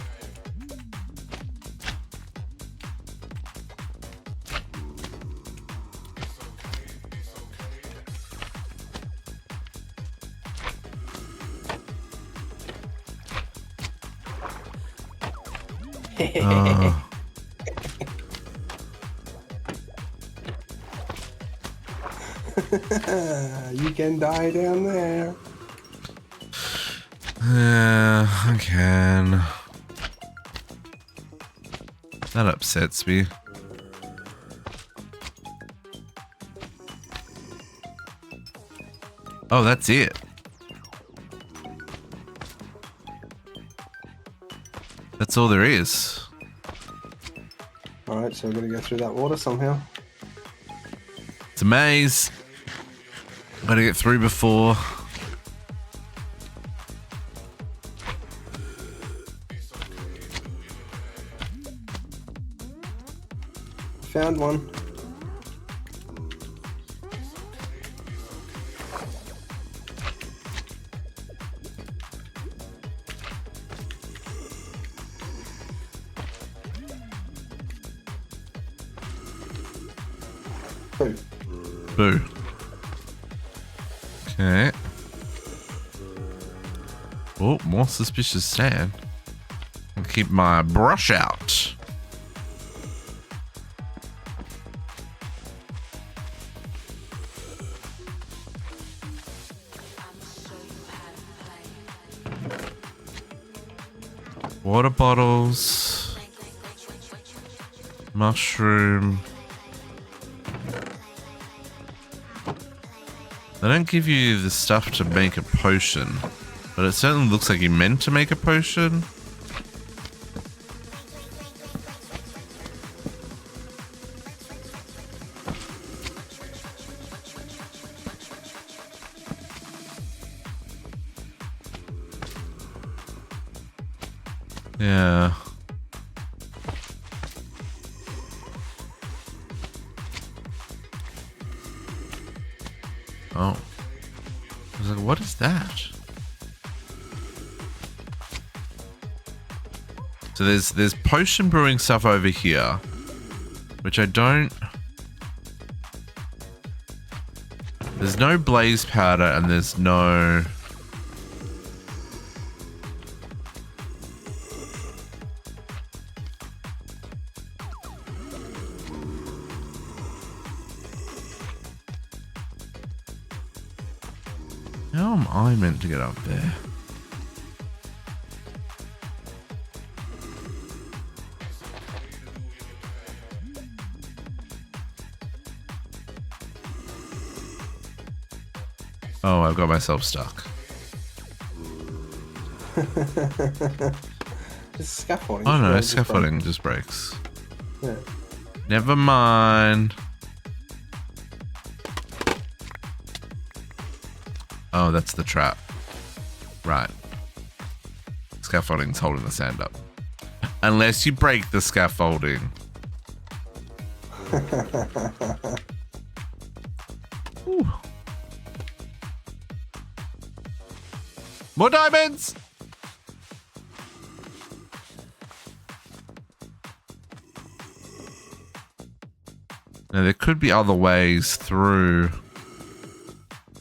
Speaker 2: You can die down there.
Speaker 1: I can. That upsets me. Oh, that's it. That's all there is.
Speaker 2: Alright, so we're gonna go through that water somehow.
Speaker 1: It's a maze. Gotta get through before.
Speaker 2: Found one. Boo.
Speaker 1: Boo. Okay. Oh, more suspicious sand. I'll keep my brush out. Water bottles. Mushroom. They don't give you the stuff to make a potion, but it certainly looks like you meant to make a potion. Yeah. Oh. I was like, what is that? So there's potion brewing stuff over here, which I don't... There's no blaze powder and there's no... How am I meant to get up there? Oh, I've got myself stuck.
Speaker 2: It's scaffolding.
Speaker 1: Oh no, scaffolding just breaks.
Speaker 2: Yeah.
Speaker 1: Never mind. Oh, that's the trap. Right. Scaffolding's holding the sand up. Unless you break the scaffolding. Ooh. More diamonds! Now, there could be other ways through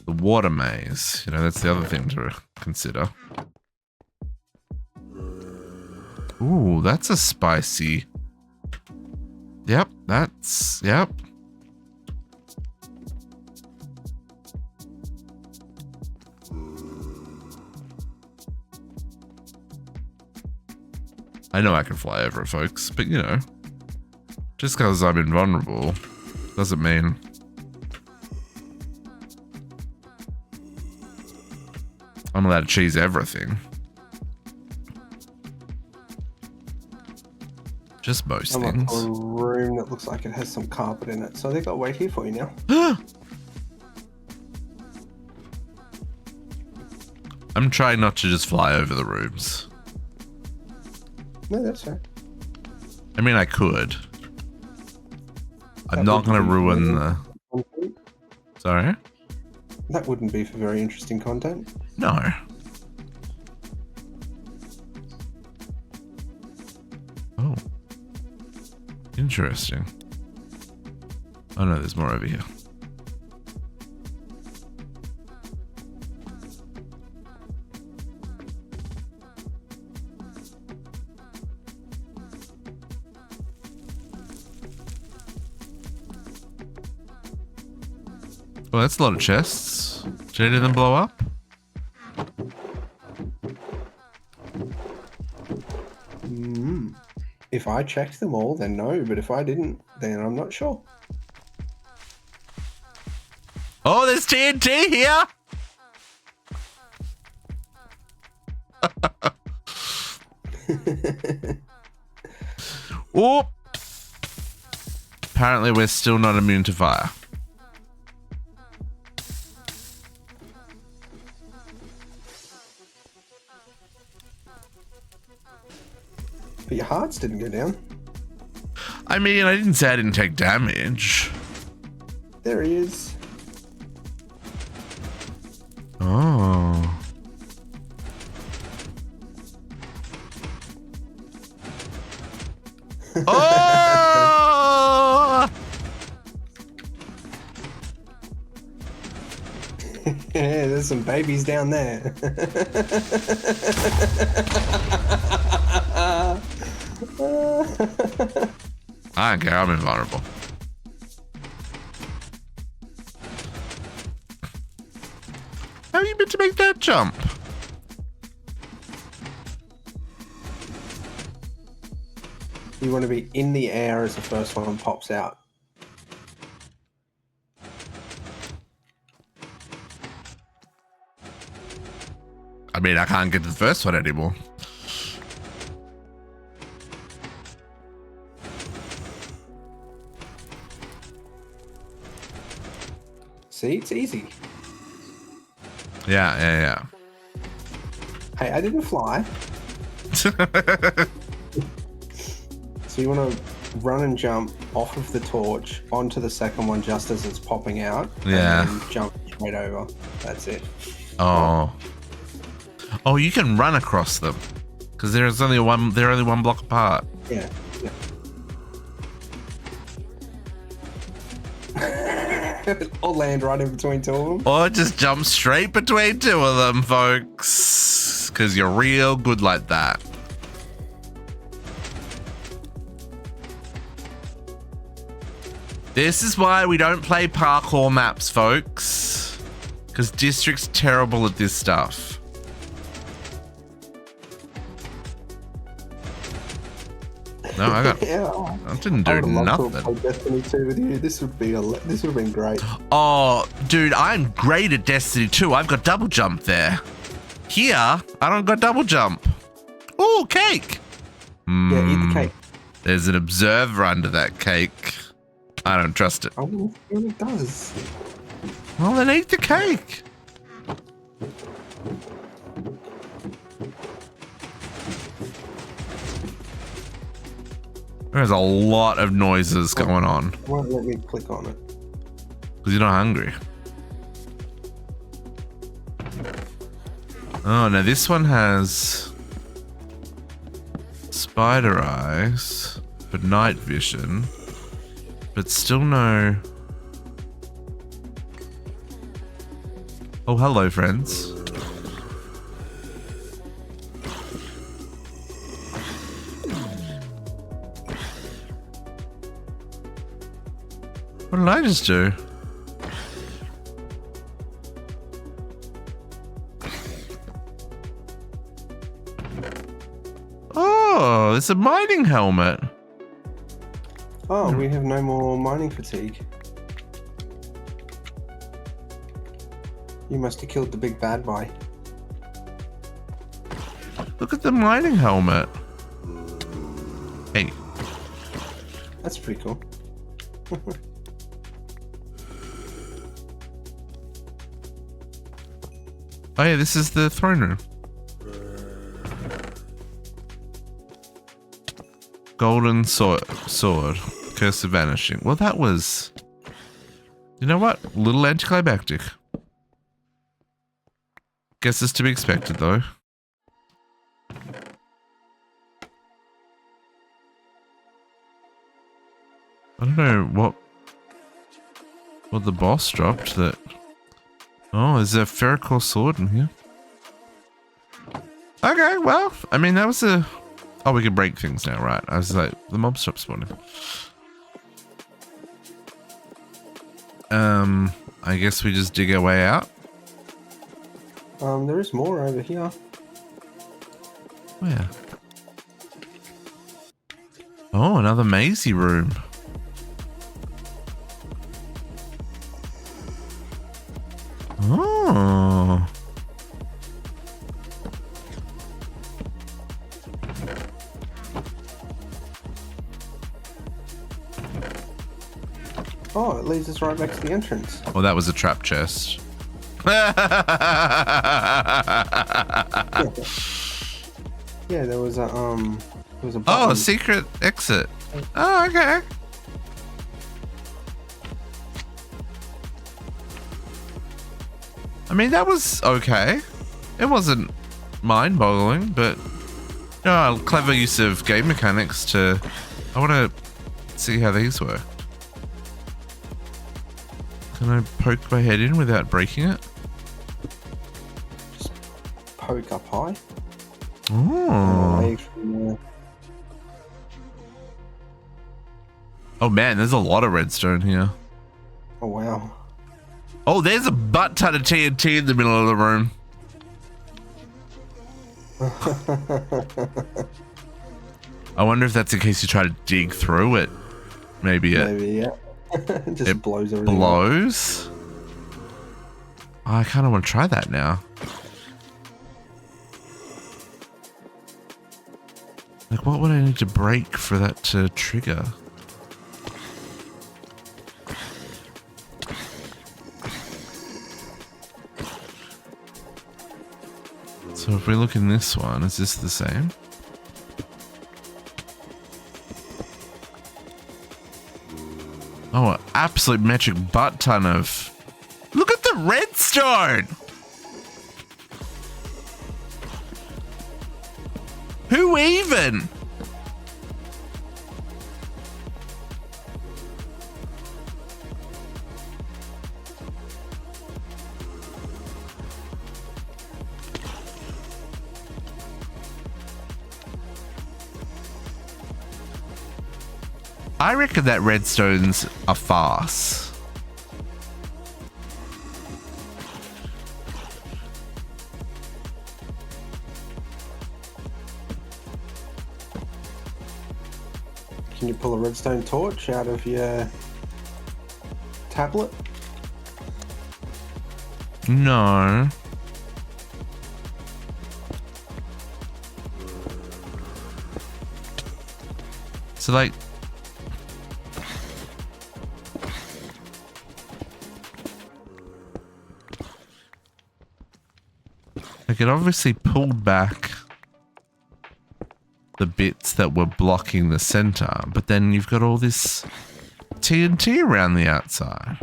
Speaker 1: the water maze. You know, that's the other thing to consider. Ooh, that's a spicy. Yep, that's... Yep. I know I can fly over it, folks, but you know, just because I'm invulnerable doesn't mean I'm allowed to cheese everything. Just most things.
Speaker 2: I'm up to a room that looks like it has some carpet in it, so they've got to wait here for you now.
Speaker 1: I'm trying not to just fly over the rooms.
Speaker 2: No, that's fair.
Speaker 1: I mean, I could. I'm not going to ruin the... Sorry?
Speaker 2: That wouldn't be for very interesting content.
Speaker 1: No. Oh. Interesting. Oh no, there's more over here. Well, that's a lot of chests. Did any of them blow up?
Speaker 2: If I checked them all, then no. But if I didn't, then I'm not sure.
Speaker 1: Oh, there's TNT here! Oh! Apparently we're still not immune to fire.
Speaker 2: But your hearts didn't go down.
Speaker 1: I mean, I didn't say I didn't take damage.
Speaker 2: There he is.
Speaker 1: Oh. Oh!
Speaker 2: Yeah, there's some babies down there.
Speaker 1: I don't care, I'm invulnerable. How are you meant to make that jump?
Speaker 2: You want to be in the air as the first one pops out.
Speaker 1: I mean, I can't get to the first one anymore.
Speaker 2: See, it's easy.
Speaker 1: Yeah.
Speaker 2: Hey, I didn't fly. So you want to run and jump off of the torch onto the second one just as it's popping out.
Speaker 1: Yeah.
Speaker 2: And then jump straight over. That's it.
Speaker 1: Oh. Oh, you can run across them because there's only one. They're only one block apart.
Speaker 2: Yeah. Or land right in between two of them.
Speaker 1: Or just jump straight between two of them, folks, because you're real good like that. This is why we don't play parkour maps, folks, Because District's terrible at this stuff. No, I got.
Speaker 2: Yeah,
Speaker 1: I didn't do
Speaker 2: I would love to have
Speaker 1: nothing.
Speaker 2: played Destiny 2 with you. This would have been great.
Speaker 1: Oh, dude, I'm great at Destiny 2. I've got double jump there. Here, I don't got double jump. Ooh, cake.
Speaker 2: Yeah, eat the cake.
Speaker 1: There's an observer under that cake. I don't trust it.
Speaker 2: Oh, it does.
Speaker 1: Well, then eat the cake. There's a lot of noises going on.
Speaker 2: Won't let me click on it.
Speaker 1: Because you're not hungry. Oh, no, this one has spider eyes for night vision, but still no. Oh, hello, friends. What did I just do? Oh, it's a mining helmet.
Speaker 2: Oh, we have no more mining fatigue. You must have killed the big bad guy.
Speaker 1: Look at the mining helmet. Hey.
Speaker 2: That's pretty cool.
Speaker 1: Oh yeah, this is the throne room. Golden sword. Curse of vanishing. Well, that was... You know what? A little anticlimactic. Guess it's to be expected, though. I don't know what the boss dropped that... Oh, there's a ferrocore sword in here. Okay, well, I mean, that was a... Oh, we can break things now, right? I was like, the mob stopped spawning. I guess we just dig our way out.
Speaker 2: There is more over here.
Speaker 1: Where? Oh, another mazy room. Oh.
Speaker 2: Oh, it leads us right back to the entrance.
Speaker 1: Oh, that was a trap chest.
Speaker 2: Yeah, there was a button.
Speaker 1: Oh, a secret exit. Oh, okay. I mean, that was okay. It wasn't mind-boggling, but clever use of game mechanics to... I want to see how these work. Can I poke my head in without breaking it?
Speaker 2: Just poke up high.
Speaker 1: Oh. Oh man, there's a lot of redstone here.
Speaker 2: Oh wow.
Speaker 1: Oh, there's a butt ton of TNT in the middle of the room. I wonder if that's in case you try to dig through it. Maybe
Speaker 2: yeah. Just
Speaker 1: it
Speaker 2: blows everything
Speaker 1: blows. Oh, I kind of want to try that now. Like, what would I need to break for that to trigger? So if we look in this one, is this the same? Oh, an absolute metric butt ton of... Look at the redstone! Who even? I reckon that redstone's a farce.
Speaker 2: Can you pull a redstone torch out of your tablet?
Speaker 1: No. So like, it obviously pulled back the bits that were blocking the center, but then you've got all this TNT around the outside.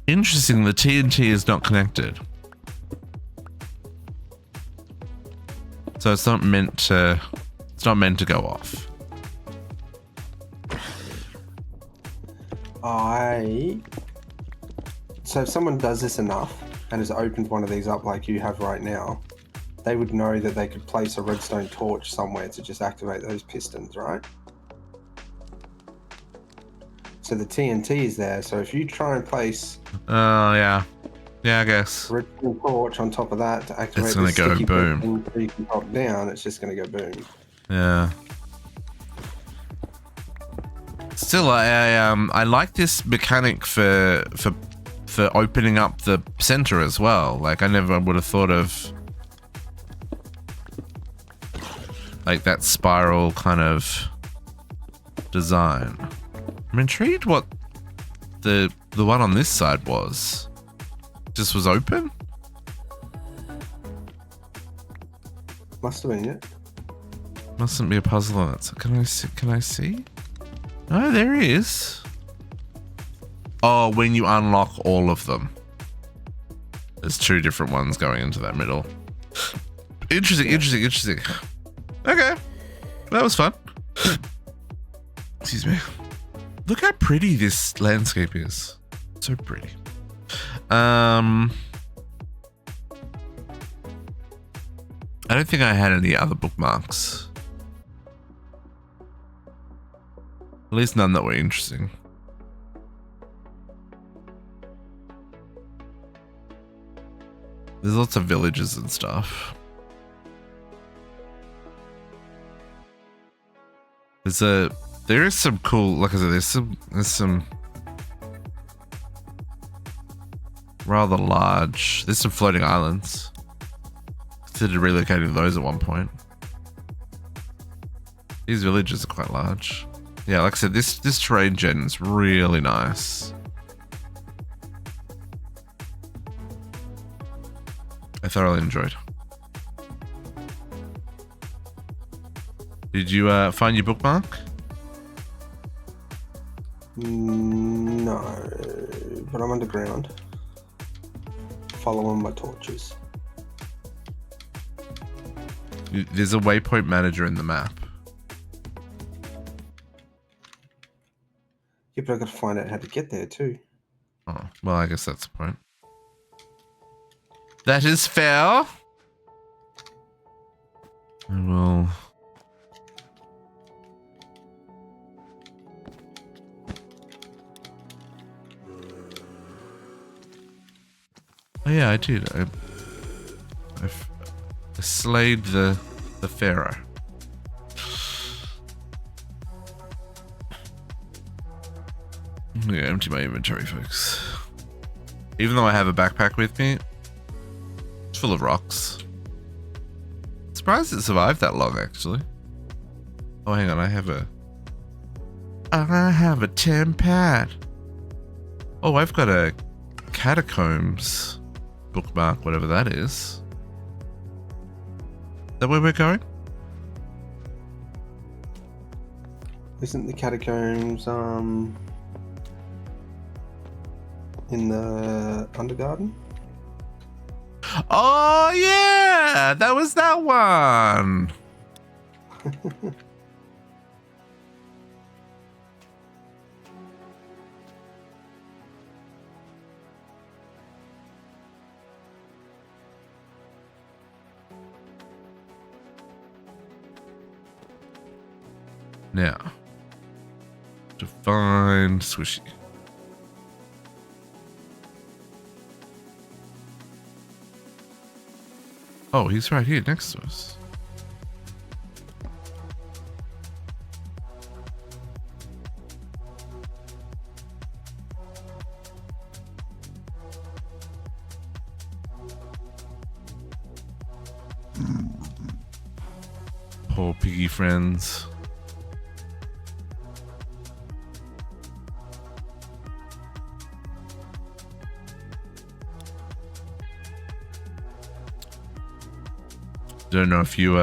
Speaker 1: Interesting, the TNT is not connected. So it's not meant to go off.
Speaker 2: So if someone does this enough and has opened one of these up like you have right now, they would know that they could place a redstone torch somewhere to just activate those pistons, right? So the TNT is there, so if you try and place
Speaker 1: Yeah, I guess
Speaker 2: a redstone torch on top of that to activate
Speaker 1: it's gonna go boom.
Speaker 2: So you can pop down, it's just gonna go boom.
Speaker 1: Yeah. Still, I like this mechanic for opening up the center as well. Like, I never would have thought of like that spiral kind of design. I'm intrigued what the one on this side was. Just was open?
Speaker 2: Must have been it.
Speaker 1: Mustn't be a puzzle on it. So can I see? Oh, there he is. Oh, when you unlock all of them. There's two different ones going into that middle. Interesting. Okay. That was fun. Excuse me. Look how pretty this landscape is. So pretty. I don't think I had any other bookmarks. At least none that were interesting. There's lots of villages and stuff. There is some cool, like I said, there's some rather large, there's some floating islands. Considered relocating those at one point. These villages are quite large. Yeah, like I said, this terrain gen is really nice. I thoroughly enjoyed. Did you find your bookmark?
Speaker 2: No, but I'm underground. Following my torches.
Speaker 1: There's a waypoint manager in the map.
Speaker 2: Yeah, but I've got to find out how to get there too.
Speaker 1: Oh, well, I guess that's the point. That is fair. I will... Oh yeah, I did. I slayed the pharaoh. I'm gonna empty my inventory, folks. Even though I have a backpack with me, it's full of rocks. Surprised it survived that long, actually. Oh, hang on, I have a 10 pad. Oh, I've got a catacombs bookmark, whatever that is. Is that where we're going?
Speaker 2: Isn't the catacombs in the Undergarden?
Speaker 1: Oh yeah, that was that one. Now, To find Swishy. Oh, he's right here next to us. Poor piggy friends. Don't know if you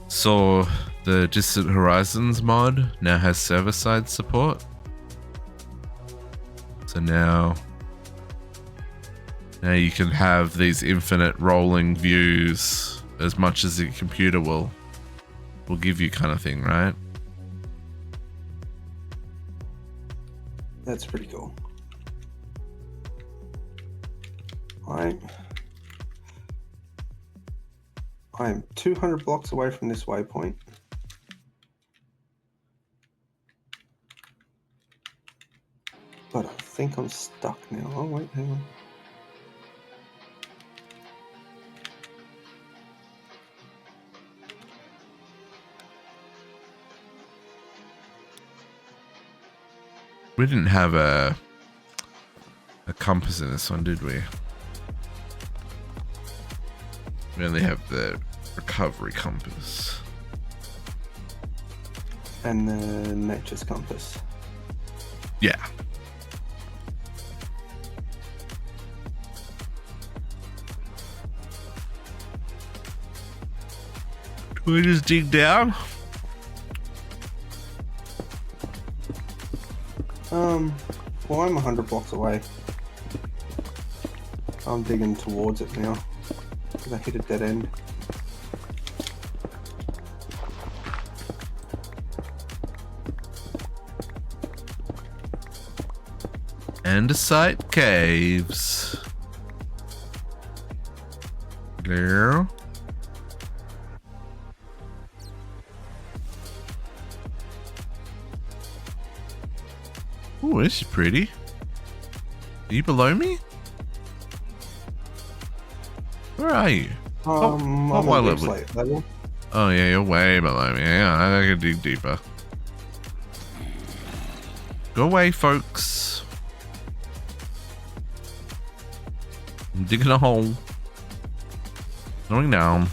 Speaker 1: saw the Distant Horizons mod now has server-side support. So now you can have these infinite rolling views as much as the computer will give you, kind of thing, right?
Speaker 2: That's pretty cool. I am 200 blocks away from this waypoint. But I think I'm stuck now. Oh wait, hang on.
Speaker 1: We didn't have a compass in this one, did we? We only have the recovery compass.
Speaker 2: And the nature's compass.
Speaker 1: Yeah. Do we just dig down?
Speaker 2: Well, I'm 100 blocks away. I'm digging towards it now. Because I hit a dead end.
Speaker 1: Andesite caves. There. Oh, this is pretty. Are you below me? Where are you?
Speaker 2: I'm
Speaker 1: what
Speaker 2: on
Speaker 1: level?
Speaker 2: level.
Speaker 1: Oh yeah, you're way below me. Yeah, I gotta dig deeper. Go away, folks. I'm digging a hole. Going down.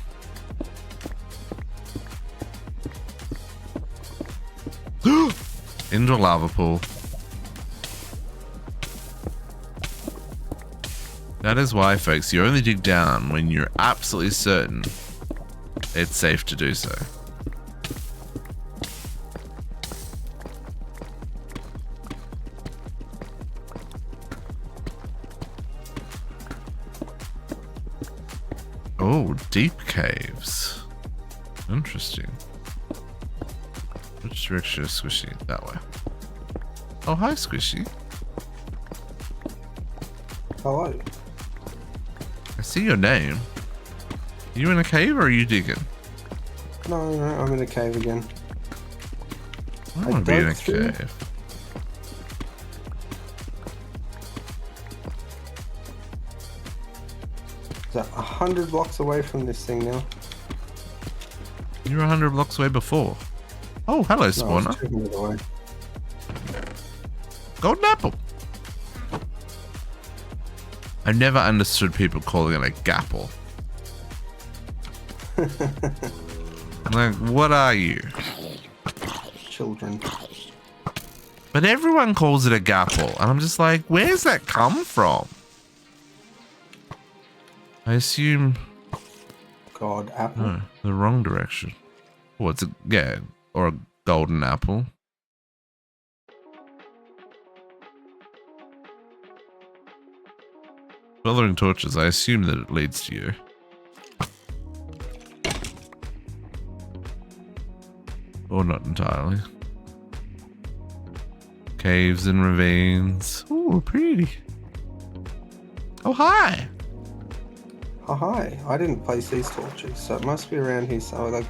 Speaker 1: Into a lava pool. That is why, folks, you only dig down when you're absolutely certain it's safe to do so. Oh, deep caves. Interesting. Which direction is Squishy? That way. Oh, hi, Squishy.
Speaker 2: Hello.
Speaker 1: I see your name. Are you in a cave or are you digging?
Speaker 2: No, I'm in a cave again.
Speaker 1: I want to be in a cave.
Speaker 2: Is that 100 blocks away from this thing now?
Speaker 1: You were 100 blocks away before. Oh, hello, spawner.
Speaker 2: No, I was 200 away.
Speaker 1: Golden apple. I never understood people calling it a gapple. Like, what are you?
Speaker 2: Children.
Speaker 1: But everyone calls it a gapple, and I'm just like, where's that come from? I assume...
Speaker 2: God, apple.
Speaker 1: No, the wrong direction. Oh, it's a... Yeah, or a golden apple. Following torches, I assume that it leads to you. Or not entirely. Caves and ravines. Ooh, pretty. Oh, hi.
Speaker 2: Oh, hi. I didn't place these torches, so it must be around here. So, like,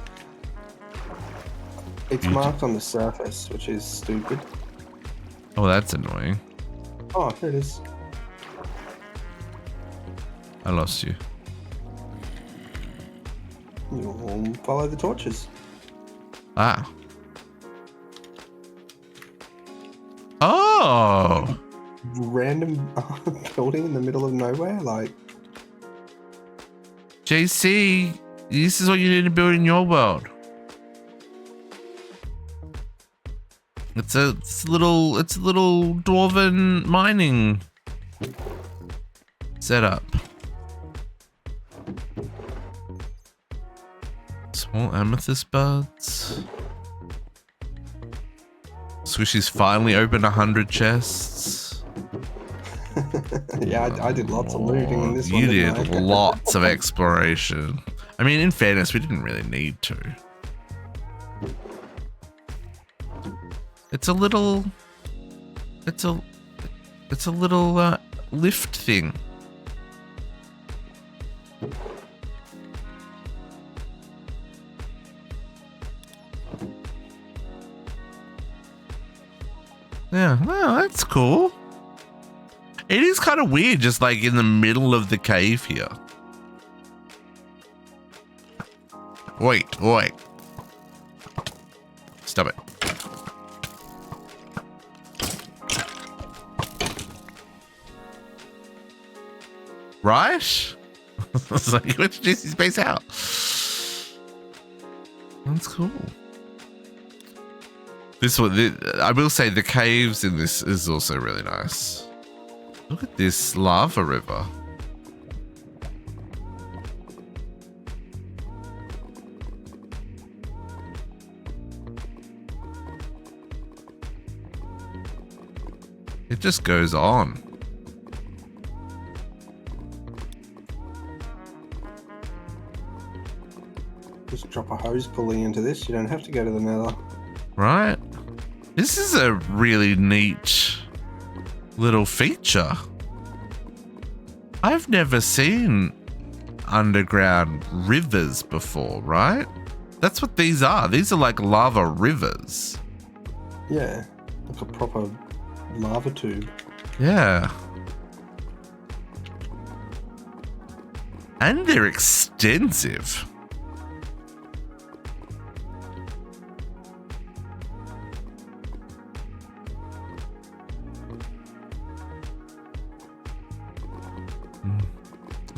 Speaker 2: it's marked on the surface, which is stupid.
Speaker 1: Oh, that's annoying.
Speaker 2: Oh, there it is.
Speaker 1: I lost you.
Speaker 2: You'll follow the torches.
Speaker 1: Ah. Oh.
Speaker 2: Random building in the middle of nowhere, like.
Speaker 1: JC, this is what you need to build in your world. It's a little dwarven mining setup. Small amethyst buds. Squishy's finally opened 100 chests.
Speaker 2: Yeah, I did lots of looting in this one.
Speaker 1: You did lots of exploration. I mean, in fairness, we didn't really need to. It's a little lift thing. Yeah, well, that's cool. It is kind of weird, just like in the middle of the cave here. Wait. Stop it. Right? It's like, let's just space out. That's cool. This one, I will say the caves in this is also really nice. Look at this lava river. It just goes on.
Speaker 2: Just drop a hose pulley into this. You don't have to go to the nether.
Speaker 1: Right? This is a really neat little feature. I've never seen underground rivers before, right? That's what these are. These are like lava rivers.
Speaker 2: Yeah, like a proper lava tube.
Speaker 1: Yeah. And they're extensive.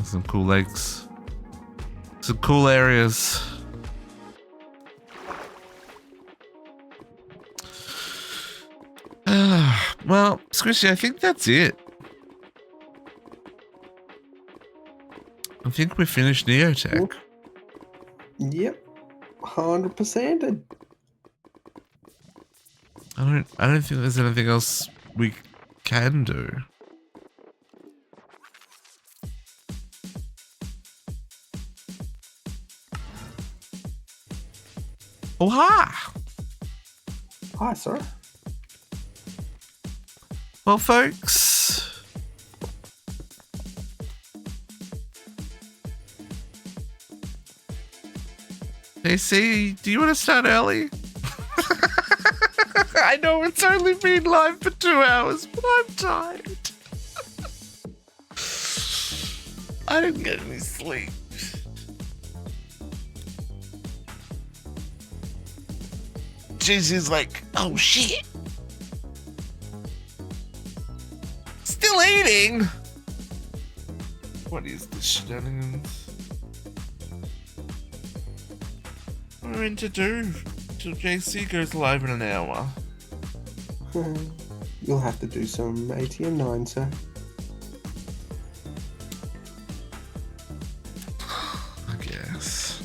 Speaker 1: Some cool lakes. Some cool areas. Well, Squishy, I think that's it. I think we finished NeoTech.
Speaker 2: Yep, 100%.
Speaker 1: I don't think there's anything else we can do. Oh, hi.
Speaker 2: Hi, sir.
Speaker 1: Well, folks, JC, do you want to start early? I know it's only been live for 2 hours, but I'm tired. I didn't get any sleep. JC's like, oh shit. Still eating? What is this shenanigans? What am I meant to do till JC goes live in an hour?
Speaker 2: You'll have to do some ATM 9, sir.
Speaker 1: I guess.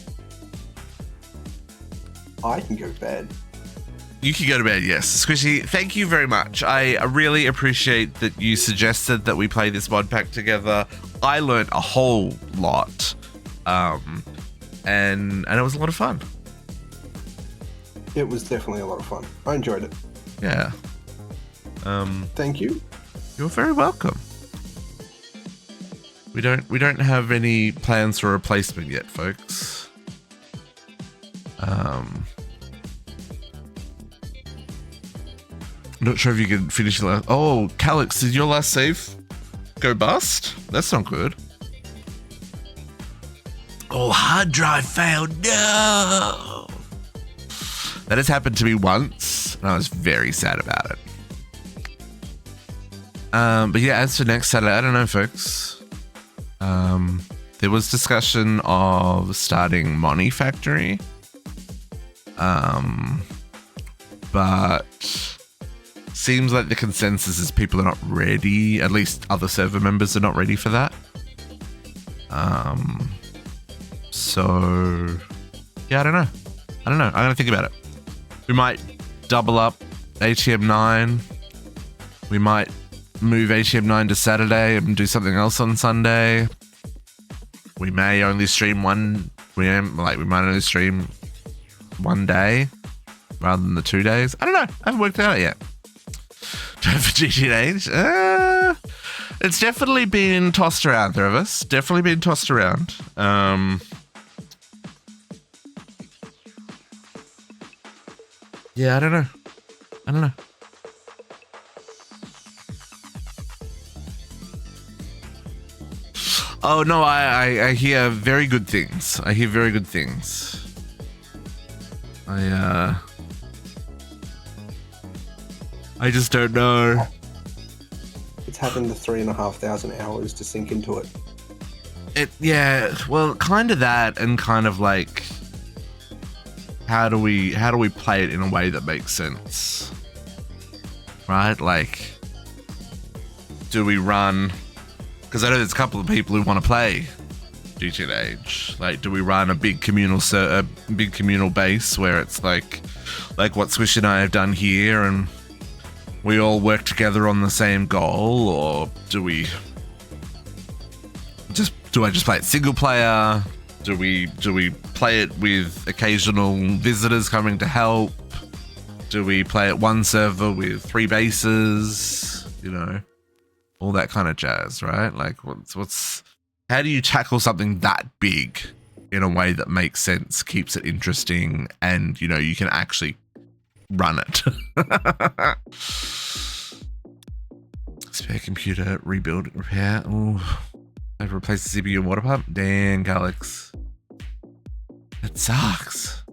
Speaker 2: I can go to bed.
Speaker 1: You can go to bed, yes. Squishy, thank you very much. I really appreciate that you suggested that we play this mod pack together. I learned a whole lot. And it was a lot of fun.
Speaker 2: It was definitely a lot of fun. I enjoyed it.
Speaker 1: Yeah.
Speaker 2: Thank you.
Speaker 1: You're very welcome. We don't have any plans for replacement yet, folks. Not sure if you can finish your last. Oh, Calix, did your last save go bust? That's not good. Oh, hard drive failed. No. That has happened to me once, and I was very sad about it. But yeah, as for next Saturday, I don't know, folks. There was discussion of starting Moni Factory. But seems like the consensus is people are not ready. At least other server members are not ready for that. So yeah, I don't know. I'm gonna think about it. We might double up ATM 9. We might move ATM 9 to Saturday and do something else on Sunday. We may only stream we might only stream one day rather than the 2 days. I don't know. I haven't worked it out yet. For GTH, it's definitely been tossed around, three of us. Definitely been tossed around. Yeah, I don't know. Oh no, I hear very good things. I just don't know.
Speaker 2: It's having the 3,500 hours to sink into it.
Speaker 1: Yeah, well, kind of that, and kind of like, how do we play it in a way that makes sense, right? Like, do we run? Because I know there's a couple of people who want to play GTH. Like, do we run a big communal base where it's like what Swish and I have done here, and we all work together on the same goal, or do I just play it single player? Do we play it with occasional visitors coming to help? Do we play it one server with 3 bases? You know, all that kind of jazz, right? Like, how do you tackle something that big in a way that makes sense, keeps it interesting, and, you know, you can actually run it? Spare computer, rebuild, repair. Oh, I've replaced the CPU and water pump. Dang, Alex. That sucks.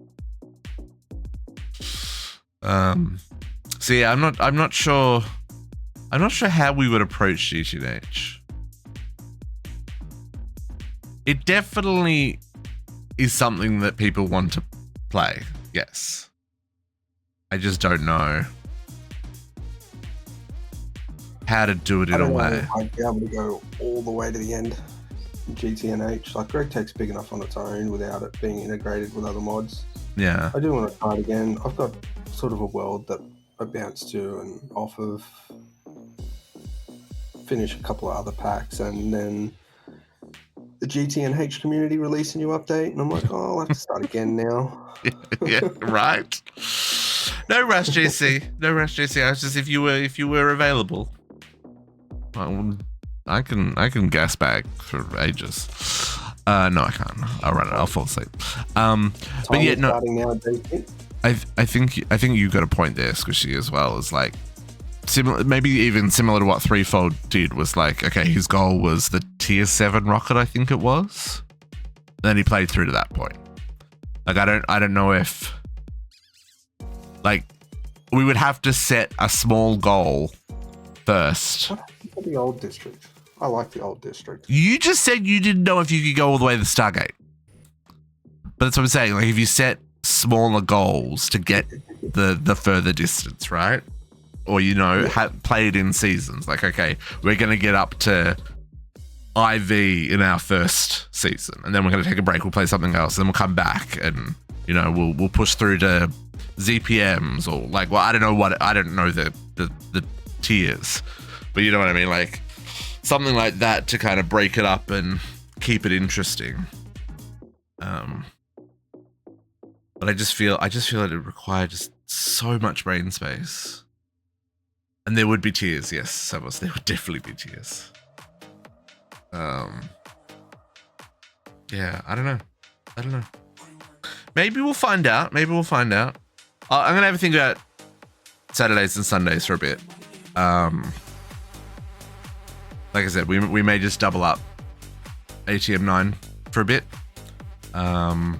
Speaker 1: So yeah, I'm not sure how we would approach GTH. It definitely is something that people want to play. Yes. I just don't know how to do it in a way.
Speaker 2: I'd be able to go all the way to the end in GTNH. Like, GregTech's big enough on its own without it being integrated with other mods.
Speaker 1: Yeah.
Speaker 2: I do want to try it again. I've got sort of a world that I bounce to and off of, finish a couple of other packs, and then the GTNH community release a new update, and I'm like, oh, I'll have to start again now.
Speaker 1: Yeah, right. No rush, JC. No rush, JC. I was just, if you were available, I can gas bag for ages. No, I can't. I'll run it. I'll fall asleep. But yeah, no.
Speaker 2: Now,
Speaker 1: I think you got a point there, Squishy, as well. Is like similar, maybe even similar to what Threefold did. Was like, okay, his goal was the tier 7 rocket, I think it was. Then he played through to that point. Like, I don't know if, like, we would have to set a small goal first.
Speaker 2: What happened to the old district? I like the old district.
Speaker 1: You just said you didn't know if you could go all the way to the Stargate. But that's what I'm saying. Like, if you set smaller goals to get the further distance, right? Or, you know, play it in seasons. Like, okay, we're going to get up to IV in our first season, and then we're going to take a break. We'll play something else, and then we'll come back, and, you know, we'll push through to ZPMs, or like, well, I don't know the tiers, but you know what I mean, like something like that to kind of break it up and keep it interesting. But I just feel like it required just so much brain space, and there would be tiers. Yes, Savos, there would definitely be tiers. Yeah, I don't know. Maybe we'll find out. I'm gonna have a think about Saturdays and Sundays for a bit. Like I said, we may just double up ATM 9 for a bit. But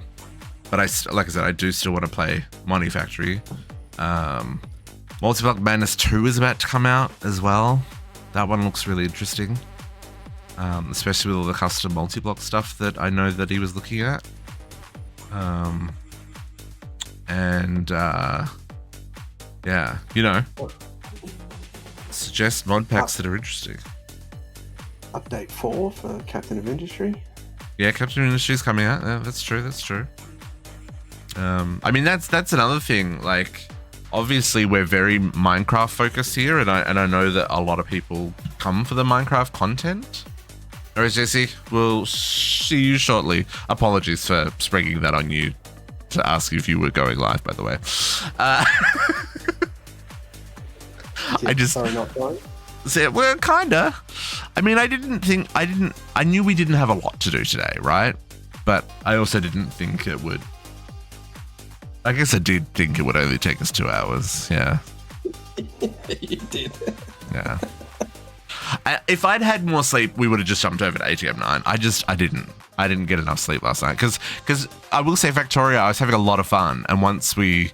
Speaker 1: like I said, I do still want to play Money Factory. Multi-Block Madness 2 is about to come out as well. That one looks really interesting. Especially with all the custom multi-block stuff that I know that he was looking at. Yeah, you know, suggest mod packs that are interesting.
Speaker 2: Update 4 for Captain of Industry.
Speaker 1: Yeah, Captain of Industry is coming out. Yeah, that's true. I mean, that's another thing. Like, obviously, we're very Minecraft focused here, and I know that a lot of people come for the Minecraft content. Alright, JC, we'll see you shortly. Apologies for springing that on you to ask if you were going live, by the way.
Speaker 2: Sorry, not going.
Speaker 1: Well, kinda. I mean, I knew we didn't have a lot to do today, right? But I also didn't think it would. I guess I did think it would only take us 2 hours. Yeah.
Speaker 2: You did.
Speaker 1: Yeah. If I'd had more sleep, we would have just jumped over to ATM 9. I didn't get enough sleep last night because I will say, Factoria, I was having a lot of fun, and once we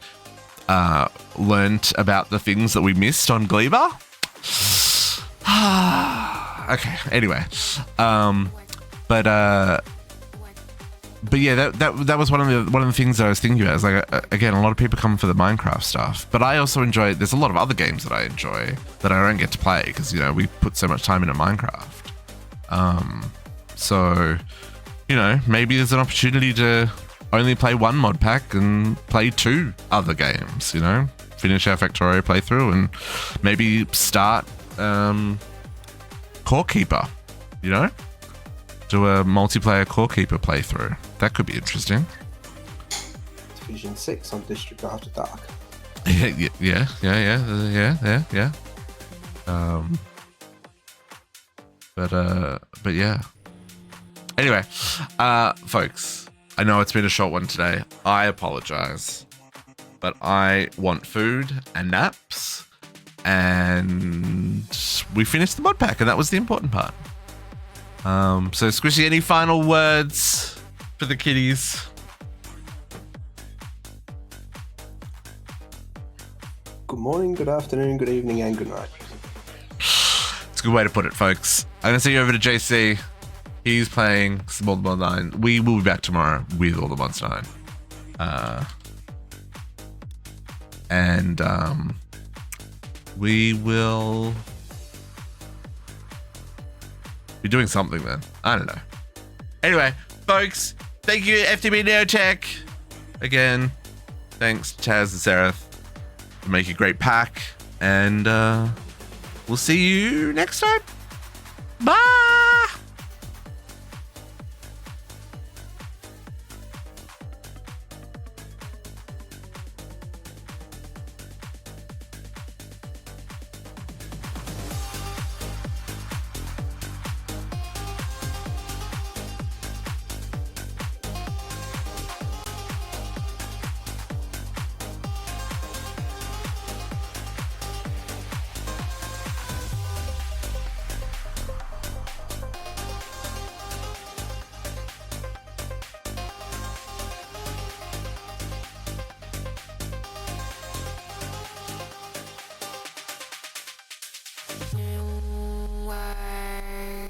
Speaker 1: learnt about the things that we missed on Gleba. Okay. Anyway, but yeah, that was one of the things that I was thinking about. It's like, again, a lot of people come for the Minecraft stuff, but I also enjoy. There's a lot of other games that I enjoy that I don't get to play because, you know, we put so much time into Minecraft. So, you know, maybe there's an opportunity to only play one mod pack and play 2 other games. You know, finish our Factorio playthrough and maybe start Core Keeper. You know. Do a multiplayer Core Keeper playthrough. That could be interesting.
Speaker 2: Fusion 6 on District After Dark.
Speaker 1: Yeah. But yeah. Anyway, folks, I know it's been a short one today. I apologize, but I want food and naps, and we finished the mod pack, and that was the important part. So Squishy, any final words for the kiddies?
Speaker 2: Good morning, good afternoon, good evening, and good night.
Speaker 1: It's a good way to put it, folks. I'm going to send you over to JC. He's playing some All the Mods 9. We will be back tomorrow with All the Mods 9. And we will be doing something then. I don't know. Anyway, folks, thank you, FTB NeoTech. Again, thanks to Taz and Seraph for making a great pack. And we'll see you next time. Bye!
Speaker 3: Why?